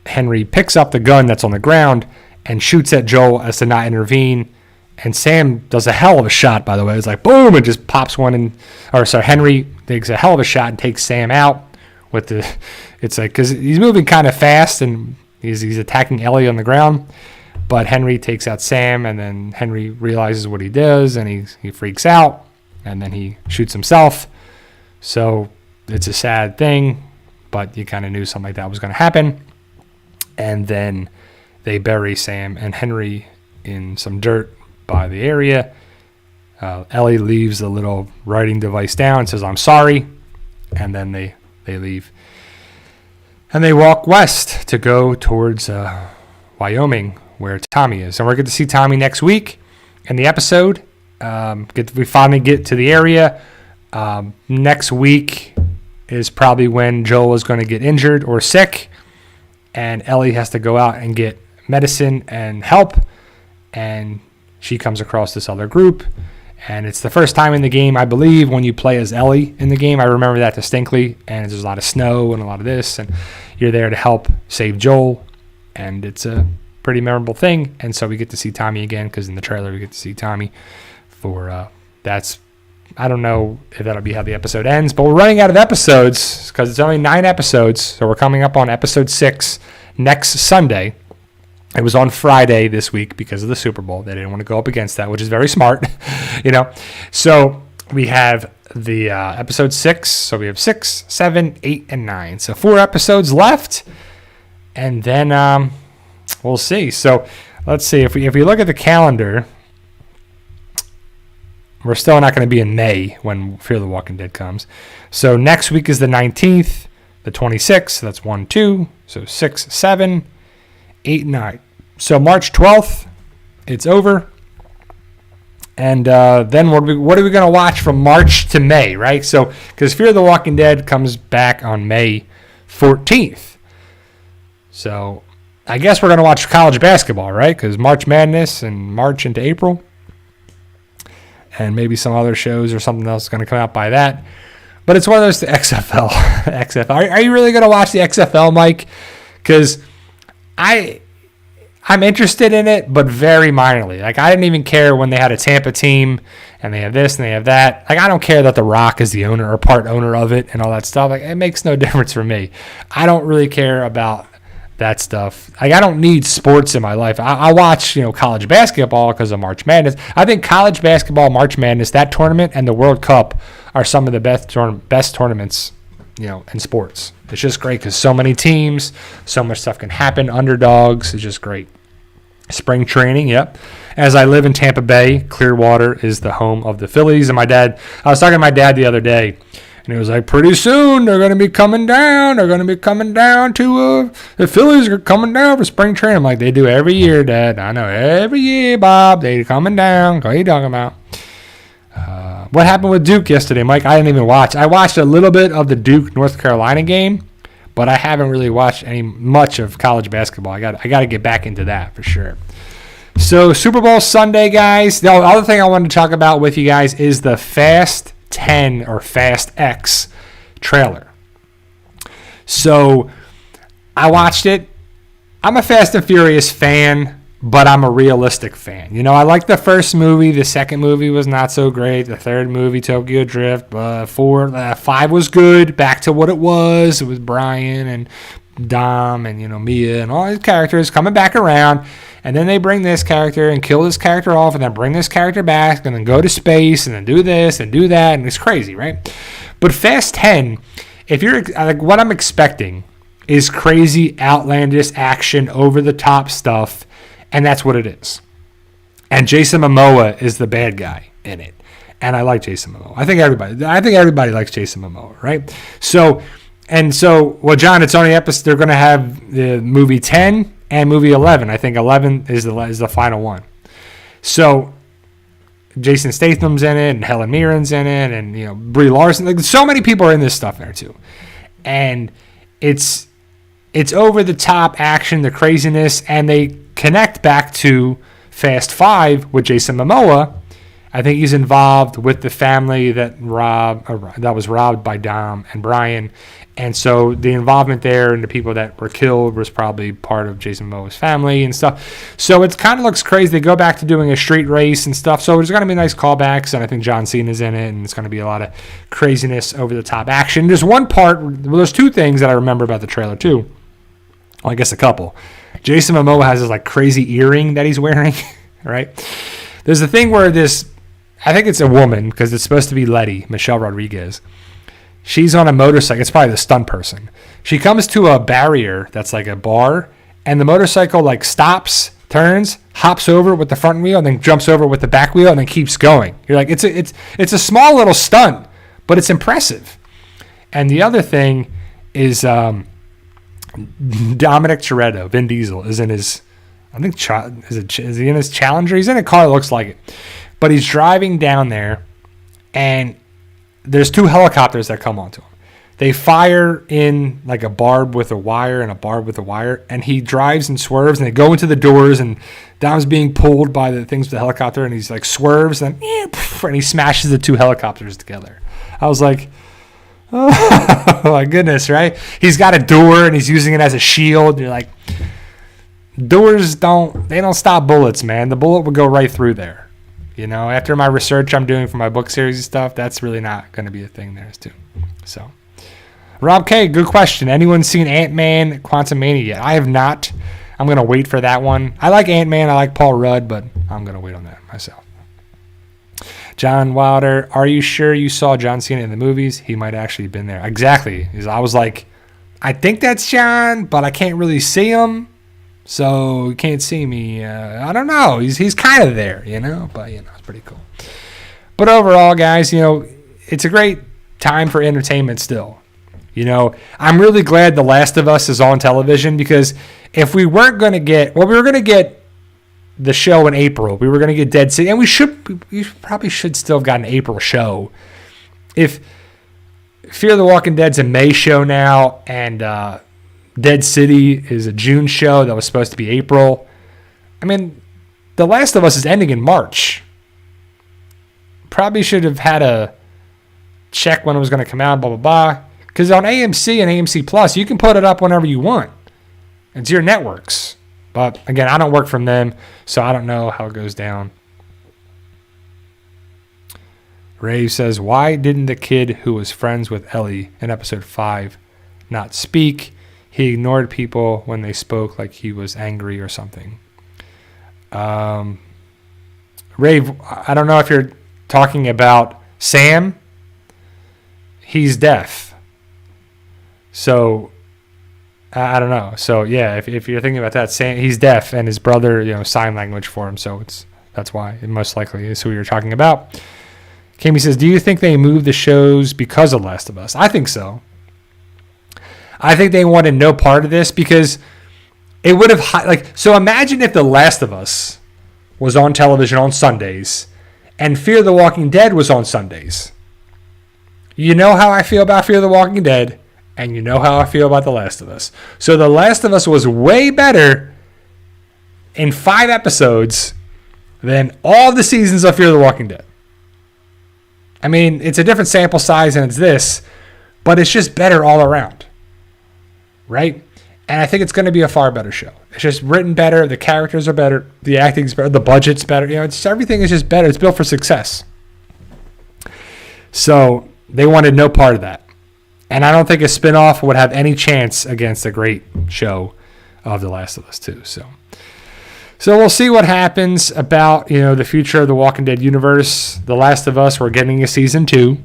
Henry picks up the gun that's on the ground and shoots at Joel as to not intervene. And Sam does a hell of a shot, by the way. It's like, boom, and just pops one in. Henry takes a hell of a shot and takes Sam out. It's like, because he's moving kind of fast and he's attacking Ellie on the ground. But Henry takes out Sam, and then Henry realizes what he does, and he freaks out, and then he shoots himself. So it's a sad thing, but you kind of knew something like that was going to happen. And then they bury Sam and Henry in some dirt by the area. Ellie leaves the little writing device down and says, I'm sorry. And then they leave. And they walk west to go towards Wyoming, where Tommy is. And we're going to see Tommy next week in the episode. We finally get to the area. Next week is probably when Joel is going to get injured or sick, and Ellie has to go out and get medicine and help, and she comes across this other group. And it's the first time in the game, I believe, when you play as Ellie in the game. I remember that distinctly. And there's a lot of snow and a lot of this, and you're there to help save Joel. and it's a pretty memorable thing. And so we get to see Tommy again, because in the trailer we get to see Tommy for that's, I don't know if that'll be how the episode ends, but we're running out of episodes because it's only 9 episodes. So we're coming up on episode 6 next Sunday. It was on Friday this week because of the Super Bowl. They didn't want to go up against that, which is very smart, So we have the episode 6. So we have 6, 7, 8, and 9. So 4 episodes left, and then we'll see. So let's see if we look at the calendar. We're still not going to be in May when Fear the Walking Dead comes. So next week is the 19th, the 26th. So that's 1, 2. So 6, 7, 8, 9. So March 12th, it's over. And then what are we going to watch from March to May, right? So because Fear the Walking Dead comes back on May 14th. So I guess we're going to watch college basketball, right? Because March Madness and March into April. And maybe some other shows or something else is going to come out by that. But it's one of those, the XFL. XFL. Are you really going to watch the XFL, Mike? Because I'm interested in it, but very minorly. Like, I didn't even care when they had a Tampa team, and they have this and they have that. Like, I don't care that The Rock is the owner or part owner of it and all that stuff. Like, it makes no difference for me. I don't really care about that stuff. Like, I don't need sports in my life. I watch, college basketball because of March Madness. I think college basketball, March Madness, that tournament, and the World Cup are some of the best tournaments, in sports. It's just great because so many teams, so much stuff can happen. Underdogs, it's just great. Spring training, yep. As I live in Tampa Bay, Clearwater is the home of the Phillies. And I was talking to my dad the other day, and he was like, pretty soon they're going to be coming down. They're going to be coming down to the Phillies are coming down for spring training. I'm like, they do every year, Dad. I know, every year, Bob. They're coming down. What are you talking about? What happened with Duke yesterday, Mike? I didn't even watch. I watched a little bit of the Duke North Carolina game, but I haven't really watched much of college basketball. I got to get back into that for sure. So Super Bowl Sunday, guys. The other thing I wanted to talk about with you guys is the Fast 10 or Fast X trailer. So I watched it. I'm a Fast and Furious fan, but I'm a realistic fan. I like the first movie. The second movie was not so great. The third movie, Tokyo Drift. 5 was good. Back to what it was. It was Brian and Dom and, Mia and all these characters coming back around. And then they bring this character and kill this character off and then bring this character back and then go to space and then do this and do that. And it's crazy, right? But Fast 10, if you're like, what I'm expecting is crazy, outlandish action, over-the-top stuff. And that's what it is. And Jason Momoa is the bad guy in it. And I like Jason Momoa. I think everybody likes Jason Momoa, right? So, John, it's only episode. They're going to have the movie 10 and movie 11. I think 11 is the final one. So Jason Statham's in it, and Helen Mirren's in it, and Brie Larson. Like, so many people are in this stuff there too, and it's over the top action, the craziness, and they connect back to Fast 5 with Jason Momoa. I think he's involved with the family that was robbed by Dom and Brian. And so the involvement there and the people that were killed was probably part of Jason Momoa's family and stuff. So it kind of looks crazy. They go back to doing a street race and stuff. So there's going to be nice callbacks, and I think John Cena's in it, and it's going to be a lot of craziness, over-the-top action. There's one part, there's 2 things that I remember about the trailer too. Well, I guess a couple. Jason Momoa has this like crazy earring that he's wearing, right? There's a thing where I think it's a woman because it's supposed to be Letty, Michelle Rodriguez. She's on a motorcycle. It's probably the stunt person. She comes to a barrier that's like a bar, and the motorcycle like stops, turns, hops over with the front wheel, and then jumps over with the back wheel, and then keeps going. You're like, it's a small little stunt, but it's impressive. And the other thing is Dominic Toretto, Vin Diesel, is in his, I think, is he in his Challenger? He's in a car that looks like it. But he's driving down there, and there's 2 helicopters that come onto him. They fire in like a barb with a wire and a barb with a wire, and he drives and swerves, and they go into the doors, and Dom's being pulled by the things with the helicopter, and he's like swerves, and he smashes the 2 helicopters together. I was like, oh my goodness, right? He's got a door, and he's using it as a shield. You're like, doors don't stop bullets, man. The bullet would go right through there. You know, after my research I'm doing for my book series and stuff, that's really not going to be a thing there too. So, Rob K, good question. Anyone seen Ant-Man Quantumania yet? I have not. I'm going to wait for that one. I like Ant-Man. I like Paul Rudd, but I'm going to wait on that myself. John Wilder, are you sure you saw John Cena in the movies? He might actually have been there. Exactly. I was like, I think that's John, but I can't really see him. So you can't see me. I don't know. He's kind of there, you know, but, you know, it's pretty cool. But overall, guys, you know, it's a great time for entertainment still. You know, I'm really glad The Last of Us is on television, because if we weren't going to get, well, we were going to get the show in April. We were going to get Dead City, and we probably should still have got an April show. If Fear the Walking Dead's a May show now, and Dead City is a June show that was supposed to be April. I mean, The Last of Us is ending in March. Probably should have had a check when it was going to come out, blah, blah, blah. Because on AMC and AMC Plus, you can put it up whenever you want. It's your networks. But, again, I don't work from them, so I don't know how it goes down. Ray says, why didn't the kid who was friends with Ellie in episode 5 not speak? He ignored people when they spoke like he was angry or something. Ray, I don't know if you're talking about Sam. He's deaf. So, I don't know. So, yeah, if you're thinking about that, Sam, he's deaf, and his brother, you know, sign language for him. So that's why it most likely is who you're talking about. Kami says, do you think they moved the shows because of Last of Us? I think so. I think they wanted no part of this, because it would have, so imagine if The Last of Us was on television on Sundays and Fear the Walking Dead was on Sundays. You know how I feel about Fear the Walking Dead, and you know how I feel about The Last of Us. So The Last of Us was way better in 5 episodes than all the seasons of Fear the Walking Dead. I mean, it's a different sample size and it's this, but it's just better all around. Right? And I think it's going to be a far better show. It's just written better. The characters are better. The acting's better. The budget's better. You know, it's everything is just better. It's built for success. So they wanted no part of that. And I don't think a spinoff would have any chance against a great show of The Last of Us 2. So we'll see what happens about, you know, the future of the Walking Dead universe. The Last of Us, we're getting a season 2.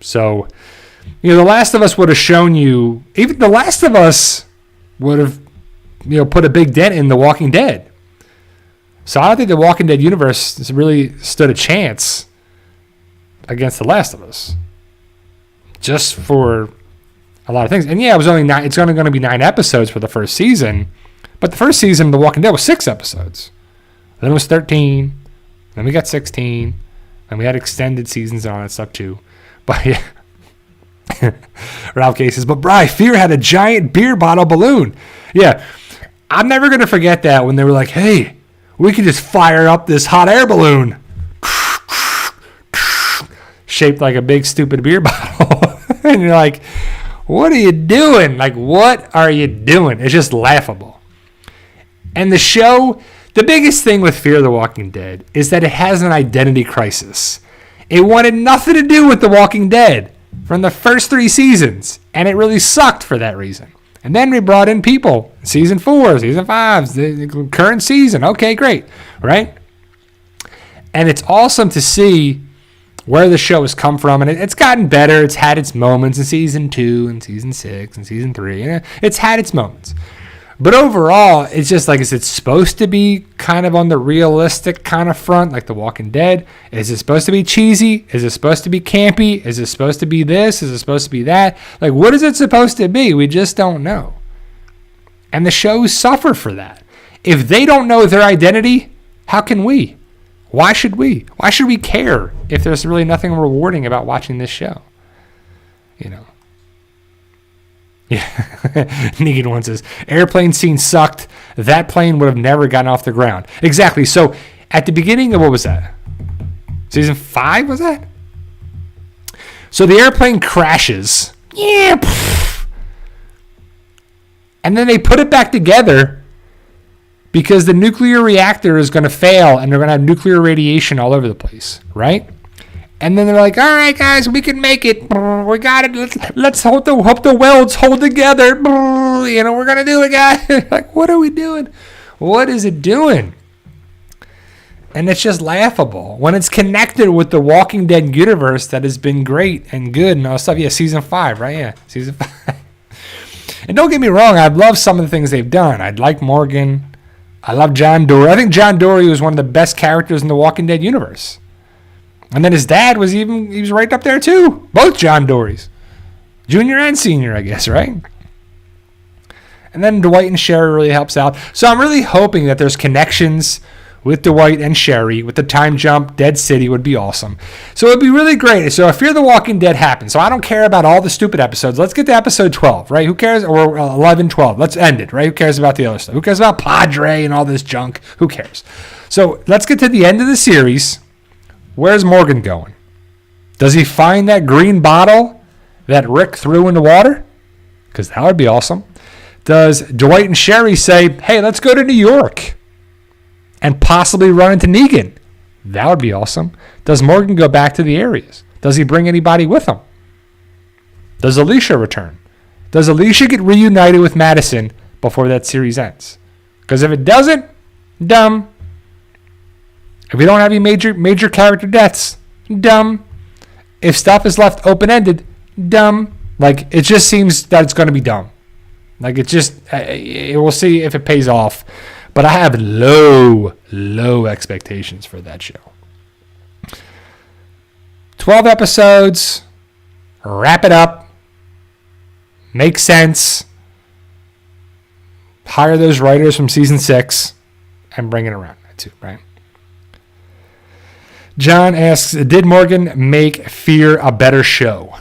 So, you know, The Last of Us would have shown you, even The Last of Us would have, you know, put a big dent in The Walking Dead. So I don't think the Walking Dead universe has really stood a chance against The Last of Us. Just for a lot of things. And yeah, it was only 9, it's only going to be 9 episodes for the first season. But the first season of The Walking Dead was 6 episodes. Then it was 13. Then we got 16. And we had extended seasons and all that stuff too. But yeah. Ralph K says, but Bri, Fear had a giant beer bottle balloon. Yeah. I'm never going to forget that when they were like, hey, we could just fire up this hot air balloon. Shaped like a big stupid beer bottle. And you're like, what are you doing? Like, what are you doing? It's just laughable. And the show, the biggest thing with Fear the Walking Dead is that it has an identity crisis. It wanted nothing to do with The Walking Dead from the first 3 seasons, and it really sucked for that reason. And then we brought in people. Season 4, Season 5, the current season. Okay, great, right? And it's awesome to see where the show has come from, and it's gotten better. It's had its moments in Season 2 and Season 6 and Season 3. And it's had its moments. But overall, it's just like, is it supposed to be kind of on the realistic kind of front, like The Walking Dead? Is it supposed to be cheesy? Is it supposed to be campy? Is it supposed to be this? Is it supposed to be that? Like, what is it supposed to be? We just don't know. And the shows suffer for that. If they don't know their identity, how can we? Why should we? Why should we care if there's really nothing rewarding about watching this show? You know. Yeah. Negan one says, airplane scene sucked. That plane would have never gotten off the ground. Exactly. So at the beginning of, what was that? Season 5, was that? So the airplane crashes. Yeah. And then they put it back together. because the nuclear reactor is going to fail and they're going to have nuclear radiation all over the place, right? And then they're like, all right, guys, we can make it. We got it. Let's hope the welds hold together. We're going to do it, guys. Like, what are we doing? What is it doing? And it's just laughable when it's connected with the Walking Dead universe that has been great and good and all stuff. Yeah, season 5, right? Yeah, season 5. And don't get me wrong, I love some of the things they've done. I like Morgan. I love John Dorie. I think John Dorie was one of the best characters in the Walking Dead universe. And then his dad was right up there too. Both John Dories. Junior and senior, I guess, right? And then Dwight and Sherry really helps out. So I'm really hoping that there's connections with Dwight and Sherry. With the time jump, Dead City would be awesome. So it would be really great. So if Fear the Walking Dead happens, so I don't care about all the stupid episodes. Let's get to episode 12, right? Who cares? Or 11, 12. Let's end it, right? Who cares about the other stuff? Who cares about Padre and all this junk? Who cares? So let's get to the end of the series. Where's Morgan going? Does he find that green bottle that Rick threw in the water? Because that would be awesome. Does Dwight and Sherry say, hey, let's go to New York and possibly run into Negan? That would be awesome. Does Morgan go back to the areas? Does he bring anybody with him? Does Alicia return? Does Alicia get reunited with Madison before that series ends? Because if it doesn't, dumb. If we don't have any major character deaths, dumb. If stuff is left open-ended, dumb. Like, it just seems that it's going to be dumb. Like, it just, we'll see if it pays off. But I have low expectations for that show. 12 episodes. Wrap it up. Make sense. Hire those writers from season 6 and bring it around. That's it, right? John asks, did Morgan make Fear a better show?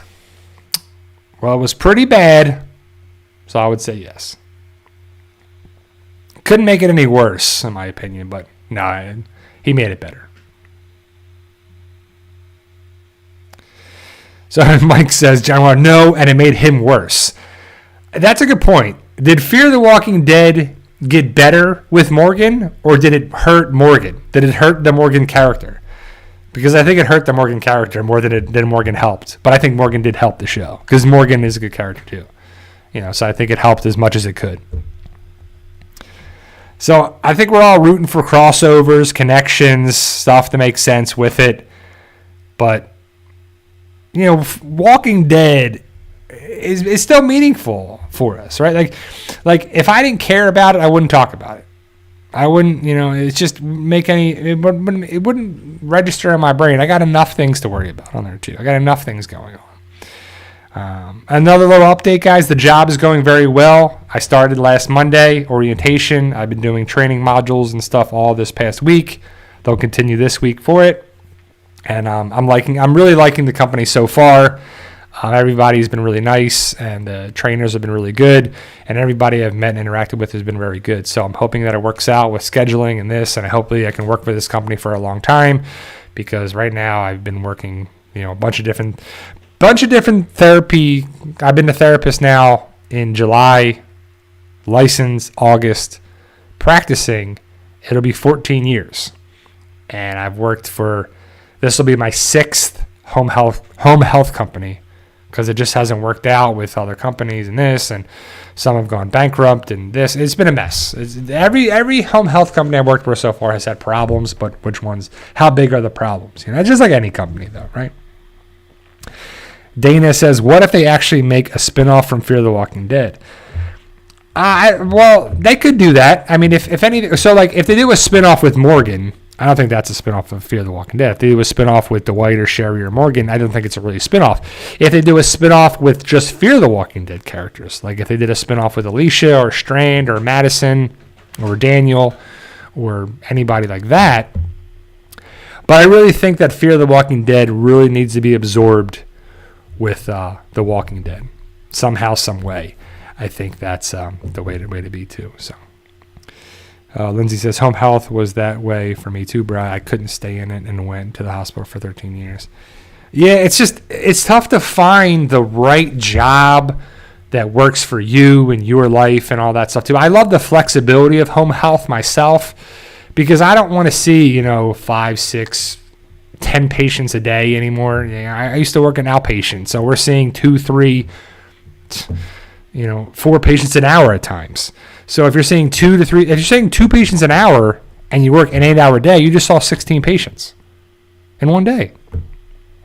Well, it was pretty bad, so I would say yes. Couldn't make it any worse, in my opinion, but no, he made it better. So Mike says, John, no, and it made him worse. That's a good point. Did Fear the Walking Dead get better with Morgan, or did it hurt Morgan? Did it hurt the Morgan character? Because I think it hurt the Morgan character more than Morgan helped. But I think Morgan did help the show, because Morgan is a good character too. So I think it helped as much as it could. So I think we're all rooting for crossovers, connections, stuff to make sense with it. But, Walking Dead is still meaningful for us, right? Like if I didn't care about it, I wouldn't talk about it. I wouldn't, it's just it wouldn't register in my brain. I got enough things to worry about on there too. I got enough things going on. Another little update, guys. The job is going very well. I started last Monday, orientation. I've been doing training modules and stuff all this past week. They'll continue this week for it. And I'm really liking the company so far. Everybody's been really nice, and the trainers have been really good, and everybody I've met and interacted with has been very good. So I'm hoping that it works out with scheduling and this, and hopefully I can work for this company for a long time, because right now I've been working, a bunch of different therapy. I've been a therapist now in July, licensed August, practicing. It'll be 14 years, and I've worked for. This will be my 6th home health company. Because it just hasn't worked out with other companies and this, and some have gone bankrupt and this. It's been a mess. Every home health company I've worked for so far has had problems, but which ones? How big are the problems? Just like any company, though, right? Dana says, what if they actually make a spinoff from Fear the Walking Dead? Well, they could do that. I mean, if anything, so like if they do a spinoff with Morgan, I don't think that's a spinoff of Fear the Walking Dead. If they do a spinoff with Dwight or Sherry or Morgan, I don't think it's a really spinoff. If they do a spinoff with just Fear the Walking Dead characters, like if they did a spinoff with Alicia or Strand or Madison or Daniel or anybody like that. But I really think that Fear the Walking Dead really needs to be absorbed with The Walking Dead somehow, some way. I think that's the way to be too. So. Lindsay says, home health was that way for me too, bro. I couldn't stay in it and went to the hospital for 13 years. Yeah, it's tough to find the right job that works for you and your life and all that stuff too. I love the flexibility of home health myself, because I don't want to see, 5, 6, 10 patients a day anymore. I used to work in outpatient, so we're seeing 2, 3, 4 patients an hour at times. So if you're seeing 2 to 3, if you're seeing 2 patients an hour and you work an 8-hour day, you just saw 16 patients in one day.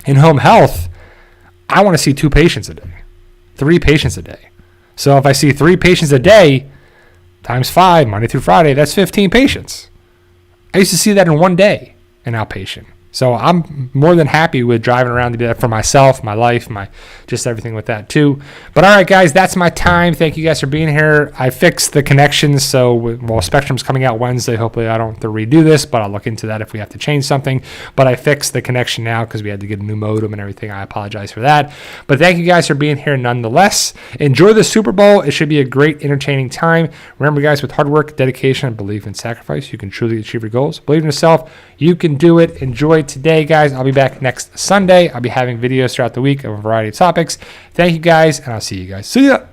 In home health, I want to see 2 patients a day, 3 patients a day. So if I see 3 patients a day times 5, Monday through Friday, that's 15 patients. I used to see that in one day in outpatient. So I'm more than happy with driving around to do that for myself, my life, just everything with that too. But all right, guys, that's my time. Thank you guys for being here. I fixed the connections, so Spectrum's coming out Wednesday. Hopefully I don't have to redo this, but I'll look into that if we have to change something. But I fixed the connection now because we had to get a new modem and everything. I apologize for that. But thank you guys for being here nonetheless. Enjoy the Super Bowl. It should be a great, entertaining time. Remember, guys, with hard work, dedication, and belief in sacrifice, you can truly achieve your goals. Believe in yourself. You can do it. Enjoy today, guys. I'll be back next Sunday. I'll be having videos throughout the week of a variety of topics. Thank you, guys, and I'll see you guys. See ya.